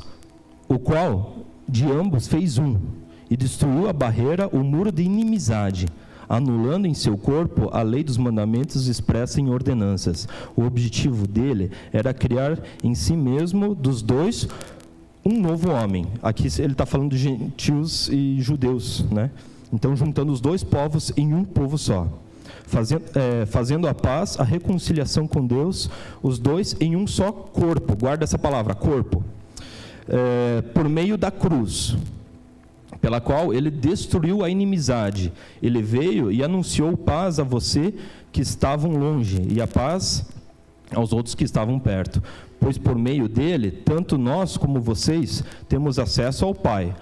o qual de ambos fez um, e destruiu a barreira, o muro de inimizade, anulando em seu corpo a lei dos mandamentos expressa em ordenanças. O objetivo dele era criar em si mesmo, dos dois, um novo homem. Aqui ele está falando de gentios e judeus, né? Então, juntando os dois povos em um povo só. Fazendo a paz, a reconciliação com Deus, os dois em um só corpo. Guarda essa palavra, corpo. Por meio da cruz, pela qual ele destruiu a inimizade. Ele veio e anunciou paz a você que estavam longe, e a paz aos outros que estavam perto. Pois por meio dele, tanto nós como vocês temos acesso ao Pai,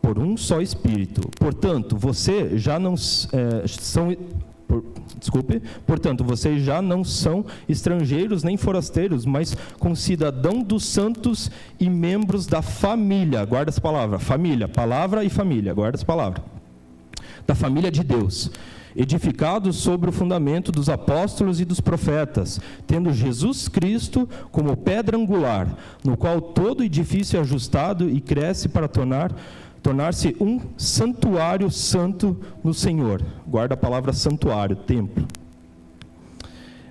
por um só Espírito. Portanto, vocês já não são estrangeiros nem forasteiros, mas concidadãos dos santos e membros da família. Guarda essa palavra, família, palavra e família, guarda essa palavra. Da família de Deus, edificados sobre o fundamento dos apóstolos e dos profetas, tendo Jesus Cristo como pedra angular, no qual todo edifício é ajustado e cresce para tornar-se um santuário santo no Senhor. Guarda a palavra santuário, templo.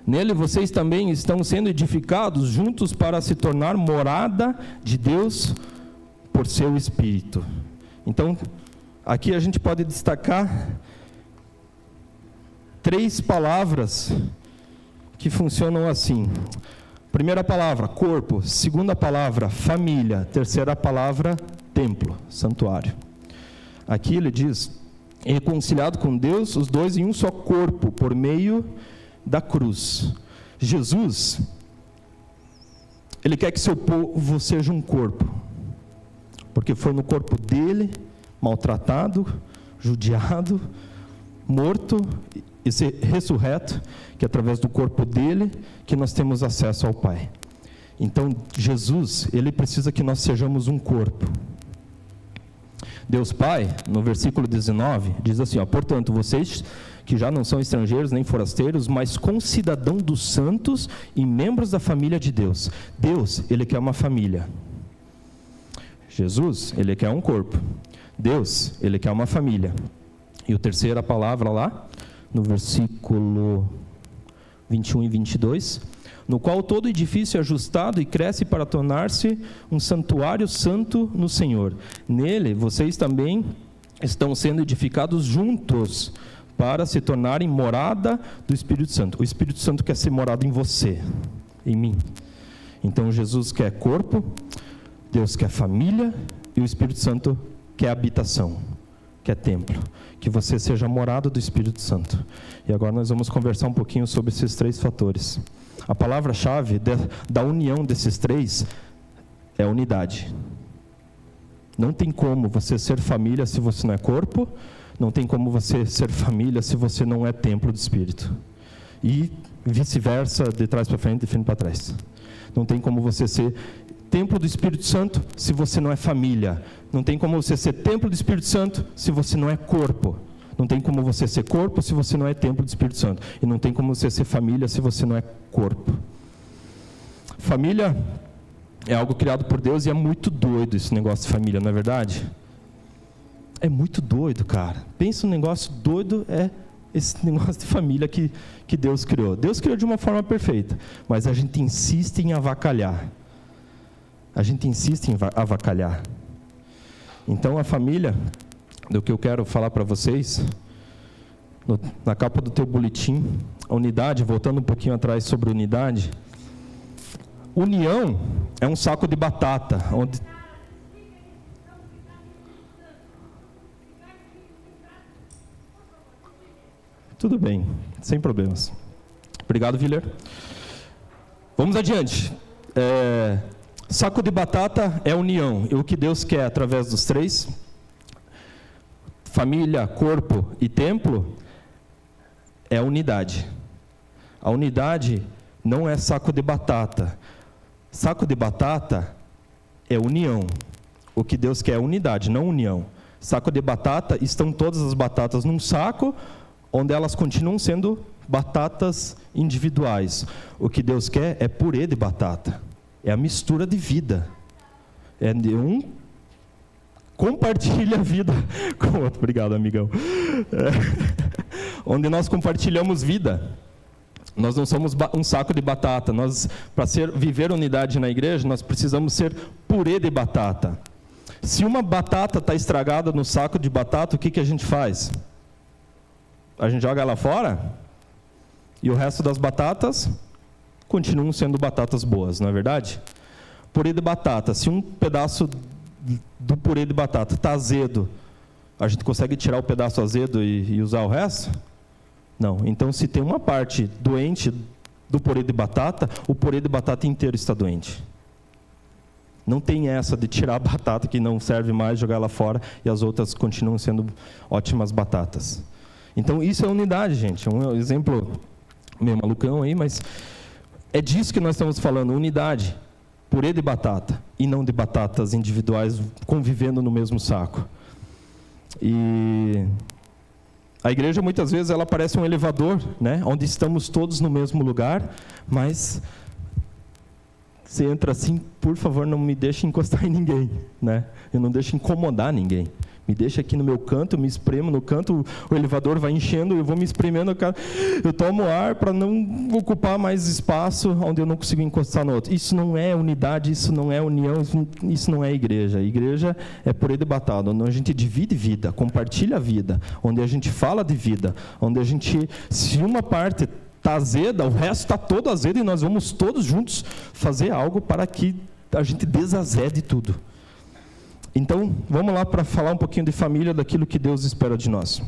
Nele vocês também estão sendo edificados juntos para se tornar morada de Deus por seu Espírito. Então, aqui a gente pode destacar 3 palavras que funcionam assim. Primeira palavra, corpo. Segunda palavra, família. Terceira palavra, templo, santuário. Aqui ele diz, reconciliado com Deus, os dois em um só corpo, por meio da cruz. Jesus, ele quer que seu povo seja um corpo, porque foi no corpo dele, maltratado, judiado, morto e ser ressurreto, que através do corpo dele, que nós temos acesso ao Pai. Então, Jesus, Ele precisa que nós sejamos um corpo. Deus Pai, no versículo 19, diz assim, ó, portanto, vocês que já não são estrangeiros nem forasteiros, mas concidadãos dos santos e membros da família de Deus. Deus, Ele quer uma família. Jesus, Ele quer um corpo. Deus, Ele quer uma família. E a terceira palavra lá, no versículo 21 e 22, no qual todo edifício é ajustado e cresce para tornar-se um santuário santo no Senhor. Nele, vocês também estão sendo edificados juntos para se tornarem morada do Espírito Santo. O Espírito Santo quer ser morado em você, em mim. Então, Jesus quer corpo, Deus quer família e o Espírito Santo quer habitação, quer templo. Que você seja morada do Espírito Santo. E agora nós vamos conversar um pouquinho sobre esses 3 fatores. A palavra-chave da união desses 3 é unidade. Não tem como você ser família se você não é corpo, não tem como você ser família se você não é templo do Espírito. E vice-versa, de trás para frente, de frente para trás. Não tem como você ser templo do Espírito Santo se você não é família. Não tem como você ser templo do Espírito Santo se você não é corpo. Não tem como você ser corpo se você não é templo do Espírito Santo. E não tem como você ser família se você não é corpo. Família é algo criado por Deus e é muito doido esse negócio de família, não é verdade? É muito doido, cara. Pensa um negócio doido, é esse negócio de família que Deus criou. Deus criou de uma forma perfeita, mas a gente insiste em avacalhar. A gente insiste em avacalhar. Então a família, do que eu quero falar para vocês, na capa do teu boletim, a unidade, voltando um pouquinho atrás sobre unidade, união é um saco de batata, onde... Tudo bem, sem problemas. Obrigado, Viller. Vamos adiante. Saco de batata é união. E o que Deus quer através dos 3, família, corpo e templo, é a unidade. A unidade não é saco de batata. Saco de batata é união. O que Deus quer é unidade, não união. Saco de batata, estão todas as batatas num saco, onde elas continuam sendo batatas individuais. O que Deus quer é purê de batata. É a mistura de vida. É de um compartilha a vida com o outro. Obrigado, amigão. Onde nós compartilhamos vida. Nós não somos um saco de batata. Para viver unidade na igreja, nós precisamos ser purê de batata. Se uma batata está estragada no saco de batata, o que a gente faz? A gente joga ela fora? E o resto das batatas continuam sendo batatas boas, não é verdade? Purê de batata. Se um pedaço do purê de batata está azedo, a gente consegue tirar o pedaço azedo e usar o resto? Não. Então, se tem uma parte doente do purê de batata, o purê de batata inteiro está doente. Não tem essa de tirar a batata que não serve mais, jogar ela fora, e as outras continuam sendo ótimas batatas. Então, isso é unidade, gente. Um exemplo meio malucão aí, mas é disso que nós estamos falando, unidade. Purê de batata, e não de batatas individuais convivendo no mesmo saco. E a igreja, muitas vezes, ela parece um elevador, né? Onde estamos todos no mesmo lugar, mas você entra assim, por favor, não me deixe encostar em ninguém, né? Eu não deixo incomodar ninguém. Me deixa aqui no meu canto, eu me espremo no canto, o elevador vai enchendo, eu vou me espremendo, eu tomo ar para não ocupar mais espaço onde eu não consigo encostar no outro. Isso não é unidade, isso não é união, isso não é igreja. Igreja é purê de batata, onde a gente divide vida, compartilha a vida, onde a gente fala de vida, onde a gente, se uma parte está azeda, o resto está todo azedo e nós vamos todos juntos fazer algo para que a gente desazede tudo. Então, vamos lá para falar um pouquinho de família, daquilo que Deus espera de nós.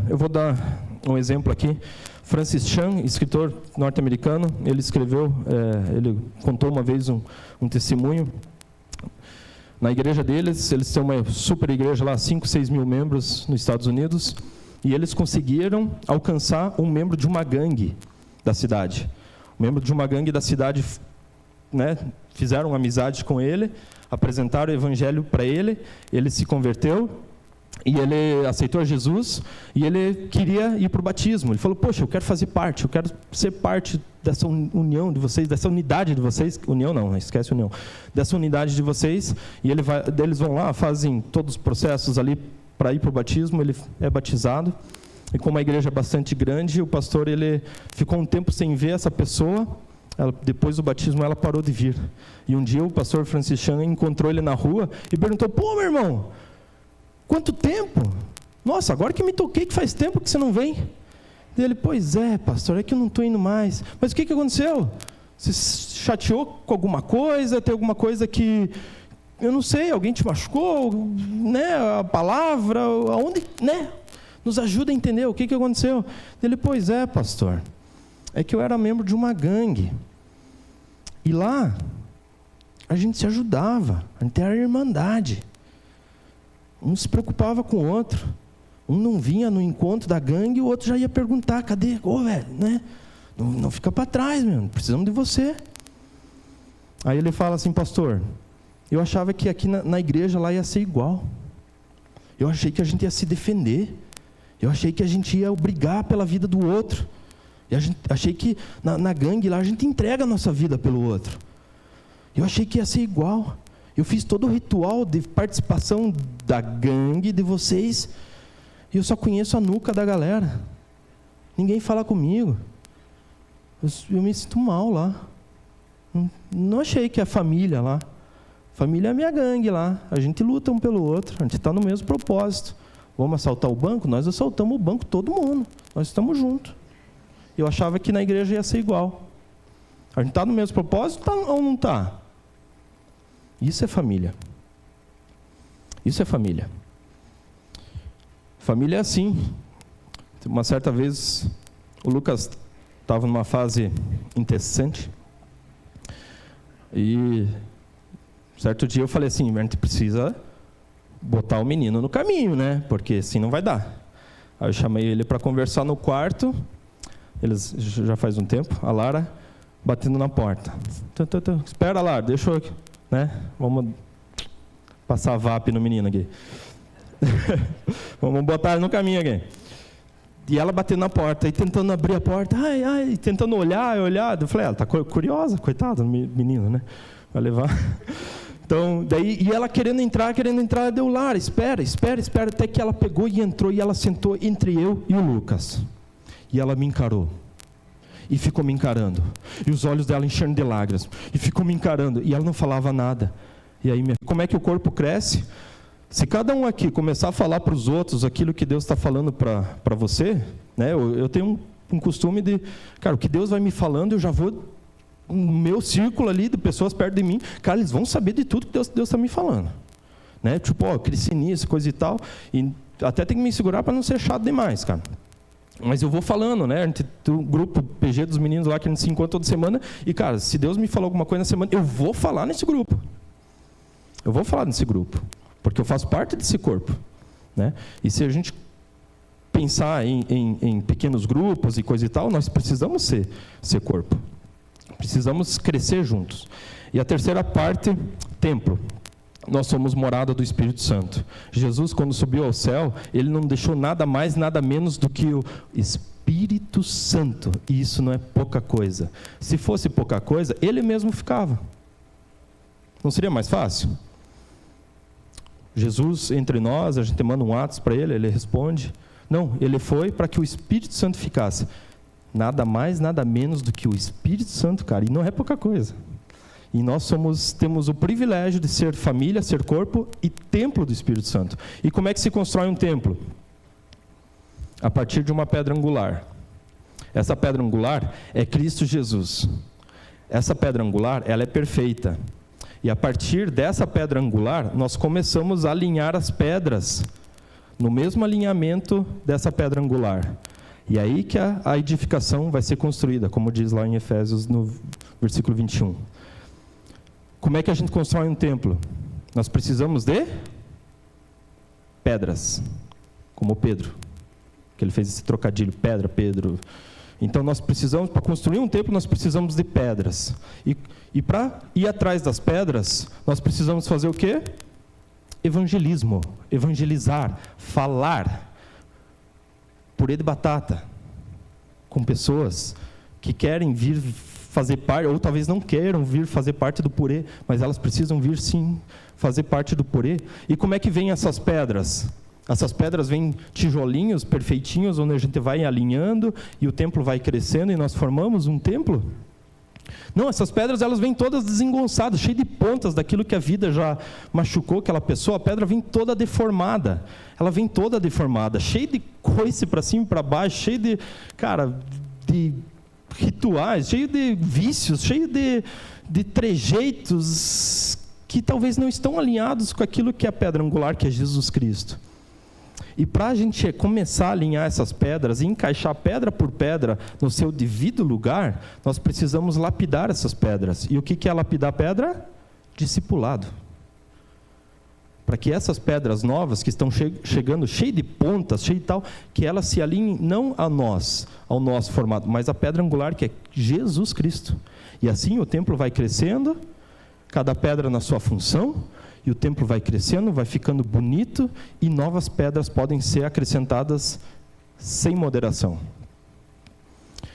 Eu vou dar um exemplo aqui. Francis Chan, escritor norte-americano, ele escreveu, ele contou uma vez um testemunho. Na igreja deles, eles têm uma super igreja lá, 5, 6 mil membros nos Estados Unidos, e eles conseguiram alcançar um membro de uma gangue da cidade. membro de uma gangue da cidade, né, fizeram amizade com ele, apresentaram o evangelho para ele, ele se converteu, e ele aceitou Jesus, e ele queria ir para o batismo. Ele falou, poxa, eu quero fazer parte, eu quero ser parte dessa união de vocês, dessa unidade de vocês. União não, esquece união. Dessa unidade de vocês. E eles vão lá, fazem todos os processos ali para ir para o batismo, ele é batizado. E como a igreja é bastante grande, o pastor ele ficou um tempo sem ver essa pessoa. Depois do batismo, ela parou de vir. E um dia o pastor Francis Chan encontrou ele na rua e perguntou, pô, meu irmão, quanto tempo? Nossa, agora que me toquei que faz tempo que você não vem. E ele, pois é, pastor, é que eu não estou indo mais. Mas o que aconteceu? Você se chateou com alguma coisa? Tem alguma coisa que, eu não sei, alguém te machucou? Né? A palavra, aonde, né? Nos ajuda a entender o que aconteceu. Ele, pois é, pastor, é que eu era membro de uma gangue. E lá, a gente se ajudava, a gente era irmandade. Um se preocupava com o outro. Um não vinha no encontro da gangue e o outro já ia perguntar, cadê? Ô, velho, né? Não fica para trás, meu, precisamos de você. Aí ele fala assim, pastor, eu achava que aqui na igreja lá ia ser igual. Eu achei que a gente ia se defender. Eu achei que a gente ia brigar pela vida do outro. Achei que na gangue lá a gente entrega a nossa vida pelo outro. Eu achei que ia ser igual. Eu fiz todo o ritual de participação da gangue de vocês e eu só conheço a nuca da galera. Ninguém fala comigo. Eu me sinto mal lá. Não achei que a família lá. Família é a minha gangue lá. A gente luta um pelo outro. A gente está no mesmo propósito. Vamos assaltar o banco? Nós assaltamos o banco, todo mundo. Nós estamos juntos. Eu achava que na igreja ia ser igual. A gente está no mesmo propósito ou não está? Isso é família. Isso é família. Família é assim. Uma certa vez, o Lucas estava numa fase interessante. E certo dia eu falei assim, a gente precisa botar o menino no caminho, né? Porque assim não vai dar. Aí eu chamei ele para conversar no quarto. Eles já faz um tempo, a Lara batendo na porta. Espera, Lara, deixa eu... Né? Vamos passar a VAP no menino aqui. Vamos botar ele no caminho aqui. E ela batendo na porta, e tentando abrir a porta, tentando olhar. Eu falei, ela está curiosa, coitada do menino, né? Vai levar. Então, daí, e ela querendo entrar, deu, Lara, espera, até que ela pegou e entrou, e ela sentou entre eu e o Lucas. E ela me encarou. E ficou me encarando. E os olhos dela enchendo de lágrimas. E ficou me encarando. E ela não falava nada. E aí, como é que o corpo cresce? Se cada um aqui começar a falar para os outros aquilo que Deus está falando para você, né? Eu tenho um costume de... Cara, o que Deus vai me falando, eu já vou... No meu círculo ali, de pessoas perto de mim, cara, eles vão saber de tudo que Deus está me falando. Né? Tipo, cresci nisso, coisa e tal. E até tem que me segurar para não ser chato demais, cara. Mas eu vou falando, né? A gente tem um grupo PG dos meninos lá que a gente se encontra toda semana. E, cara, se Deus me falou alguma coisa na semana, eu vou falar nesse grupo. Eu vou falar nesse grupo. Porque eu faço parte desse corpo. Né? E se a gente pensar em pequenos grupos e coisa e tal, nós precisamos ser corpo. Precisamos crescer juntos. E a terceira parte, templo. Nós somos morada do Espírito Santo. Jesus, quando subiu ao céu, ele não deixou nada mais, nada menos do que o Espírito Santo. E isso não é pouca coisa. Se fosse pouca coisa, ele mesmo ficava. Não seria mais fácil? Jesus entre nós, a gente manda um Atos para ele, ele responde. Não, ele foi para que o Espírito Santo ficasse. Nada mais, nada menos do que o Espírito Santo, cara. E não é pouca coisa. E nós temos o privilégio de ser família, ser corpo e templo do Espírito Santo. E como é que se constrói um templo? A partir de uma pedra angular. Essa pedra angular é Cristo Jesus. Essa pedra angular, ela é perfeita. E a partir dessa pedra angular, nós começamos a alinhar as pedras no mesmo alinhamento dessa pedra angular. E aí que a edificação vai ser construída, como diz lá em Efésios, no versículo 21. Como é que a gente constrói um templo? Nós precisamos de pedras, como Pedro, que ele fez esse trocadilho, pedra, Pedro. Então nós precisamos, para construir um templo, nós precisamos de pedras. E para ir atrás das pedras, nós precisamos fazer o quê? Evangelismo, evangelizar, falar. Purê de batata, com pessoas que querem vir fazer parte, ou talvez não queiram vir fazer parte do purê, mas elas precisam vir sim fazer parte do purê. E como é que vêm essas pedras? Essas pedras vêm tijolinhos perfeitinhos, onde a gente vai alinhando e o templo vai crescendo e nós formamos um templo? Não, essas pedras elas vêm todas desengonçadas, cheias de pontas daquilo que a vida já machucou aquela pessoa. A pedra vem toda deformada, ela vem toda deformada, cheia de coice para cima e para baixo, cheia de, de rituais, cheio de vícios, cheio de trejeitos que talvez não estão alinhados com aquilo que é a pedra angular, que é Jesus Cristo. E para a gente começar a alinhar essas pedras e encaixar pedra por pedra no seu devido lugar, nós precisamos lapidar essas pedras. E o que é lapidar pedra? Discipulado. Para que essas pedras novas que estão chegando, cheias de pontas, cheias de tal, que elas se alinhem não a nós, ao nosso formato, mas a pedra angular que é Jesus Cristo. E assim o templo vai crescendo, cada pedra na sua função, e o templo vai crescendo, vai ficando bonito, e novas pedras podem ser acrescentadas sem moderação.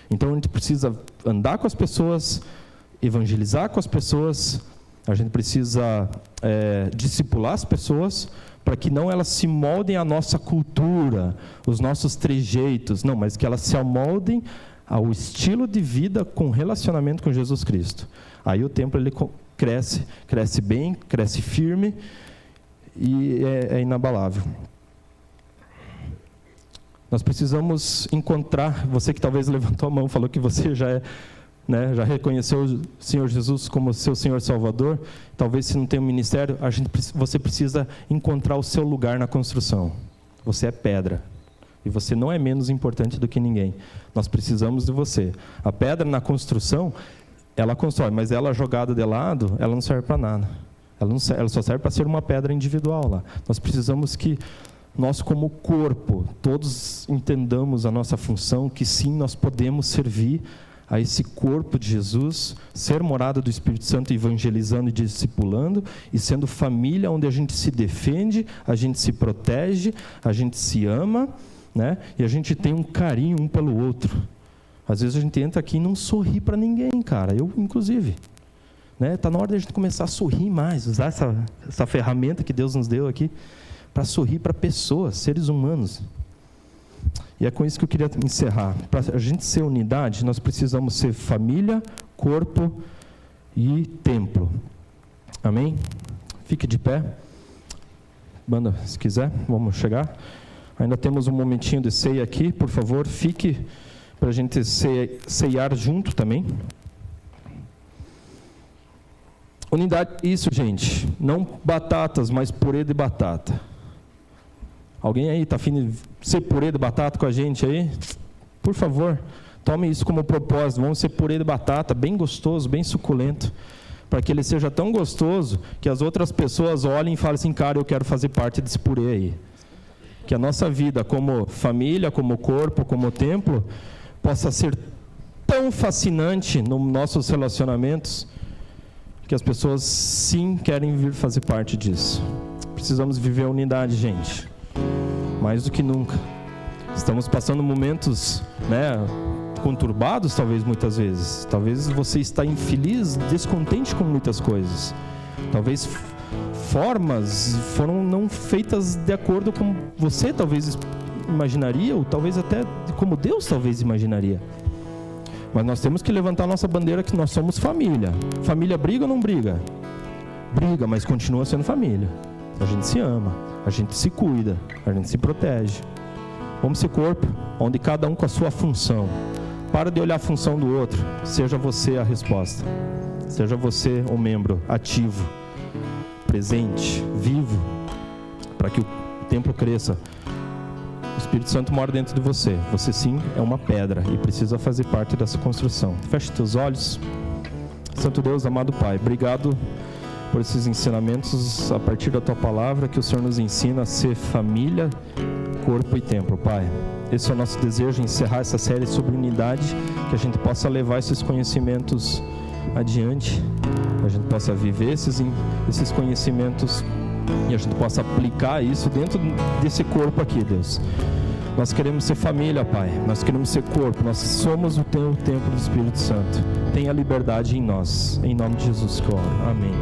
Então a gente precisa andar com as pessoas, evangelizar com as pessoas, a gente precisa discipular as pessoas, para que não elas se moldem à nossa cultura, os nossos trejeitos, não, mas que elas se amoldem ao estilo de vida com relacionamento com Jesus Cristo. Aí o templo ele cresce bem, cresce firme e é inabalável. Nós precisamos encontrar, você que talvez levantou a mão, falou que você já já reconheceu o Senhor Jesus como seu Senhor Salvador, talvez se não tem um ministério, você precisa encontrar o seu lugar na construção. Você é pedra. E você não é menos importante do que ninguém. Nós precisamos de você. A pedra na construção, ela constrói, mas ela jogada de lado, ela não serve para nada. Ela só serve para ser uma pedra individual lá. Nós precisamos que nós, como corpo, todos entendamos a nossa função, que sim, nós podemos servir a esse corpo de Jesus, ser morada do Espírito Santo, evangelizando e discipulando, e sendo família onde a gente se defende, a gente se protege, a gente se ama, e a gente tem um carinho um pelo outro. Às vezes a gente entra aqui e não sorri para ninguém, cara, eu inclusive. Está na hora de a gente começar a sorrir mais, usar essa ferramenta que Deus nos deu aqui, para sorrir para pessoas, seres humanos. E é com isso que eu queria encerrar. Para a gente ser unidade, nós precisamos ser família, corpo e templo. Amém? Fique de pé. Banda, se quiser, vamos chegar. Ainda temos um momentinho de ceia aqui, por favor, fique para a gente ceiar junto também. Unidade, isso, gente. Não batatas, mas purê de batata. Alguém aí está afim de ser purê de batata com a gente aí? Por favor, tome isso como propósito. Vamos ser purê de batata, bem gostoso, bem suculento, para que ele seja tão gostoso que as outras pessoas olhem e falem assim, cara, eu quero fazer parte desse purê aí. Que a nossa vida como família, como corpo, como templo, possa ser tão fascinante nos nossos relacionamentos, que as pessoas sim querem vir fazer parte disso. Precisamos viver a unidade, gente. Mais do que nunca. Estamos passando momentos, conturbados, talvez muitas vezes. Talvez você está infeliz, descontente com muitas coisas. Talvez formas foram não feitas de acordo com você talvez imaginaria, ou talvez até como Deus talvez imaginaria. Mas nós temos que levantar a nossa bandeira que nós somos família. Família briga ou não briga? Briga, mas continua sendo família. A gente se ama, a gente se cuida, a gente se protege. Vamos ser corpo, onde cada um com a sua função. Para de olhar a função do outro. Seja você a resposta. Seja você um membro ativo, presente, vivo, para que o templo cresça. O Espírito Santo mora dentro de você. Você sim é uma pedra e precisa fazer parte dessa construção. Feche teus olhos. Santo Deus, amado Pai, obrigado por esses ensinamentos a partir da Tua Palavra, que o Senhor nos ensina a ser família, corpo e templo, Pai. Esse é o nosso desejo, encerrar essa série sobre unidade, que a gente possa levar esses conhecimentos adiante, que a gente possa viver esses conhecimentos e a gente possa aplicar isso dentro desse corpo aqui, Deus. Nós queremos ser família, Pai. Nós queremos ser corpo. Nós somos o teu templo do Espírito Santo. Tenha liberdade em nós. Em nome de Jesus que eu oro. Amém.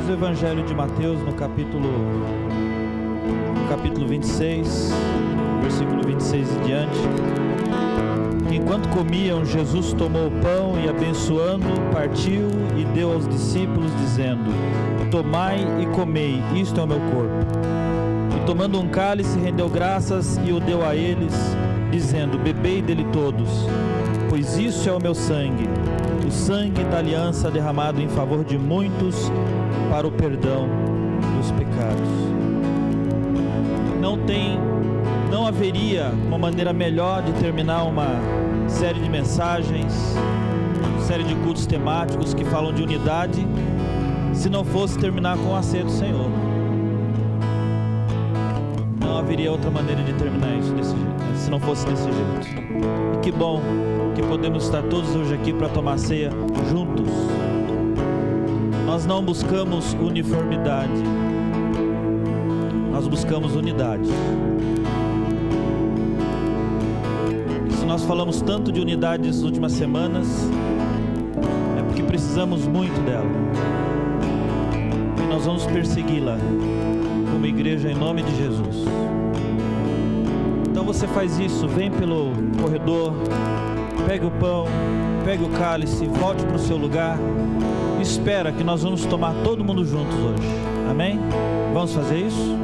Evangelho de Mateus, no capítulo 26, versículo 26 em diante. Enquanto comiam, Jesus tomou o pão e, abençoando, partiu e deu aos discípulos, dizendo: tomai e comei, isto é o meu corpo. E tomando um cálice, rendeu graças e o deu a eles, dizendo: bebei dele todos, pois isso é o meu sangue, o sangue da aliança derramado em favor de muitos para o perdão dos pecados. Não haveria uma maneira melhor de terminar uma série de mensagens, série de cultos temáticos que falam de unidade, se não fosse terminar com a ceia do Senhor. Não haveria outra maneira de terminar isso desse jeito, se não fosse desse jeito. E que bom que podemos estar todos hoje aqui para tomar ceia juntos. Nós não buscamos uniformidade, nós buscamos unidade. E se nós falamos tanto de unidade nas últimas semanas, é porque precisamos muito dela. E nós vamos persegui-la como igreja em nome de Jesus. Então você faz isso, vem pelo corredor, pegue o pão, pegue o cálice, volte para o seu lugar. Espera que nós vamos tomar todo mundo juntos hoje. Amém? Vamos fazer isso?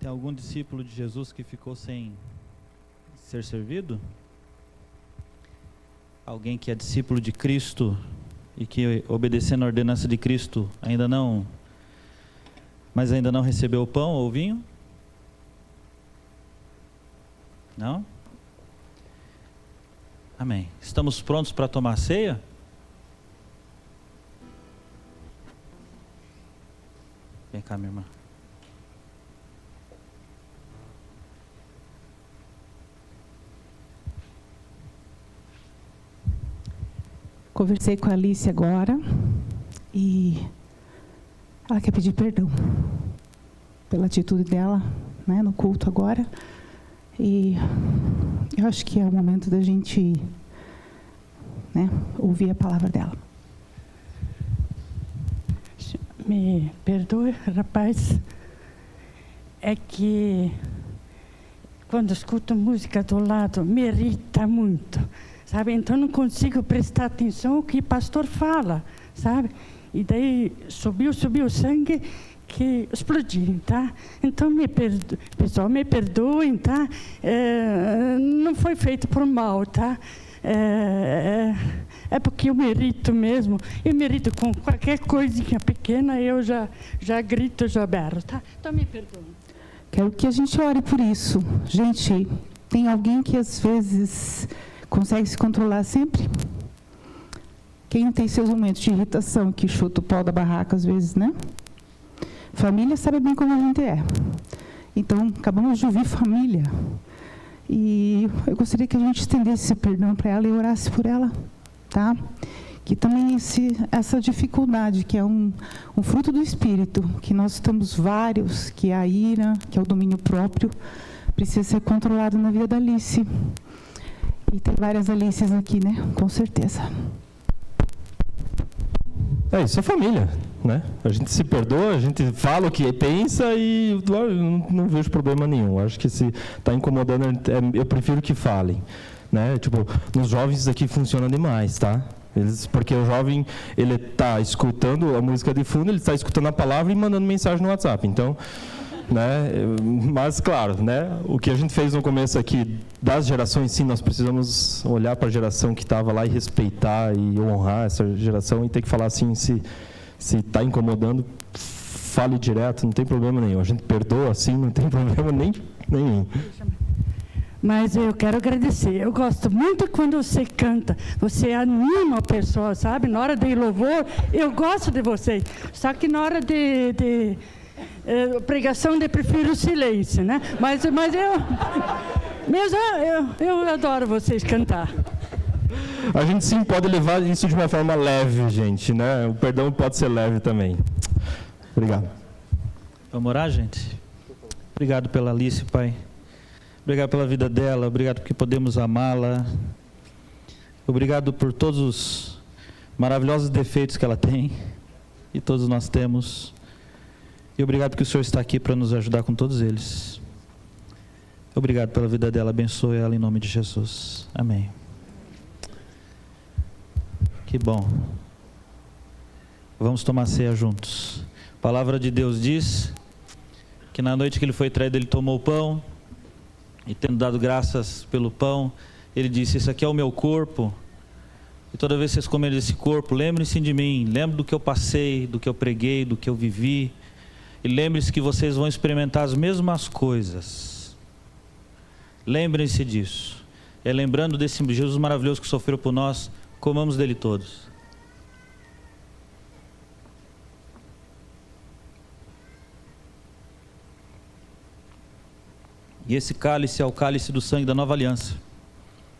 Tem algum discípulo de Jesus que ficou sem ser servido? Alguém que é discípulo de Cristo e que, obedecendo a ordenança de Cristo, ainda não recebeu o pão ou o vinho? Não? Amém. Estamos prontos para tomar a ceia? Vem cá, minha irmã. Conversei com a Alice agora e ela quer pedir perdão pela atitude dela, né, no culto agora. E eu acho que é o momento da gente, né, ouvir a palavra dela. Me perdoe, rapaz, é que quando escuto música do lado me irrita muito, sabe? Então não consigo prestar atenção no que o pastor fala, sabe? E daí subiu o sangue que explodiu, tá? Então pessoal, me perdoem, tá? Não foi feito por mal, tá? É porque eu me irrito mesmo. Eu me irrito com qualquer coisinha pequena, eu já grito, já berro, tá? Então me perdoem. Quero que a gente ore por isso. Gente, tem alguém que às vezes consegue se controlar sempre? Quem não tem seus momentos de irritação, que chuta o pau da barraca às vezes, né? Família sabe bem como a gente é. Então, acabamos de ouvir família. E eu gostaria que a gente estendesse esse perdão para ela e orasse por ela, tá? Que também essa dificuldade, que é um fruto do Espírito, que nós estamos vários, que é a ira, que é o domínio próprio, precisa ser controlado na vida da Alice. E tem várias Alices aqui, né? Com certeza. Isso é família, né? A gente se perdoa, a gente fala o que pensa e eu não vejo problema nenhum. Acho que se está incomodando, eu prefiro que falem, né? Tipo, nos jovens aqui funciona demais, tá? Porque o jovem, ele está escutando a música de fundo, ele está escutando a palavra e mandando mensagem no WhatsApp. Então, né? Mas claro, né? O que a gente fez no começo aqui das gerações, sim, nós precisamos olhar para a geração que estava lá e respeitar e honrar essa geração e ter que falar assim, se está incomodando, fale direto, não tem problema nenhum. A gente perdoa assim, não tem problema nenhum. Mas eu quero agradecer. Eu gosto muito quando você canta. Você anima a pessoa, sabe? Na hora de louvor, eu gosto de você. Só que na hora de pregação, eu prefiro o silêncio, né? Mas eu adoro vocês cantar. A gente sim pode levar isso de uma forma leve, gente, né? O perdão pode ser leve também. Obrigado. Vamos orar, gente? Obrigado pela Alice, Pai. Obrigado pela vida dela, obrigado porque podemos amá-la. Obrigado por todos os maravilhosos defeitos que ela tem e todos nós temos. E obrigado que o Senhor está aqui para nos ajudar com todos eles. Obrigado pela vida dela, abençoe ela em nome de Jesus. Amém. Que bom. Vamos tomar ceia juntos. A palavra de Deus diz que na noite que ele foi traído, ele tomou o pão e, tendo dado graças pelo pão, ele disse: isso aqui é o meu corpo, e toda vez que vocês comerem desse corpo, lembrem-se de mim, lembrem do que eu passei, do que eu preguei, do que eu vivi, e lembrem-se que vocês vão experimentar as mesmas coisas. Lembrem-se disso. É lembrando desse Jesus maravilhoso que sofreu por nós, comamos dele todos. E esse cálice é o cálice do sangue da nova aliança.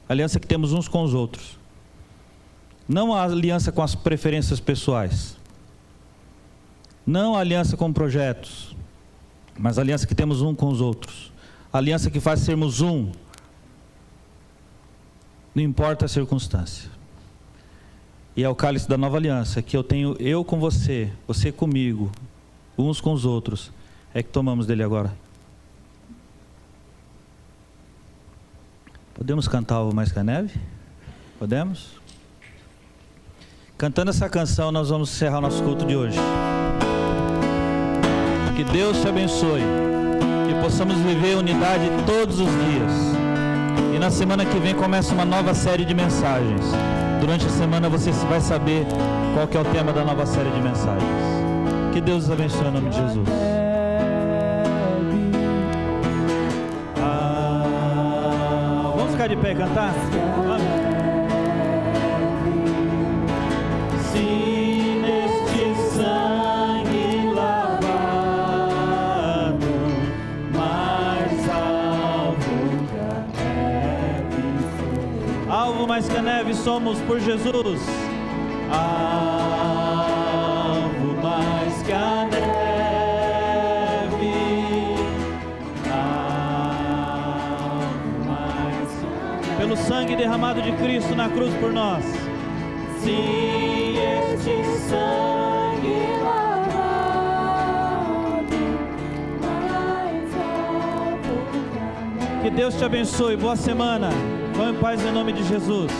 Aliança que temos uns com os outros. Não a aliança com as preferências pessoais. Não a aliança com projetos. Mas a aliança que temos um com os outros. A aliança que faz sermos um. Não importa a circunstância. E é o cálice da nova aliança, que eu tenho eu com você, você comigo, uns com os outros. É que tomamos dele agora. Podemos cantar o Mais que a Neve? Podemos? Cantando essa canção, nós vamos encerrar o nosso culto de hoje. Que Deus te abençoe. possamos viver unidade todos os dias. E na semana que vem começa uma nova série de mensagens. Durante a semana você vai saber qual que é o tema da nova série de mensagens. Que Deus os abençoe em nome de Jesus. Vamos ficar de pé e cantar? Vamos. Se neste sangue lavado, mais alvo que a neve, alvo mais que a neve somos por Jesus. Alvo mais que a neve, alvo mais pelo sangue derramado de Cristo na cruz por nós. Se este sangue lavado, mais alvo que a neve. Que Deus te abençoe. Boa semana. Vão em paz em nome de Jesus.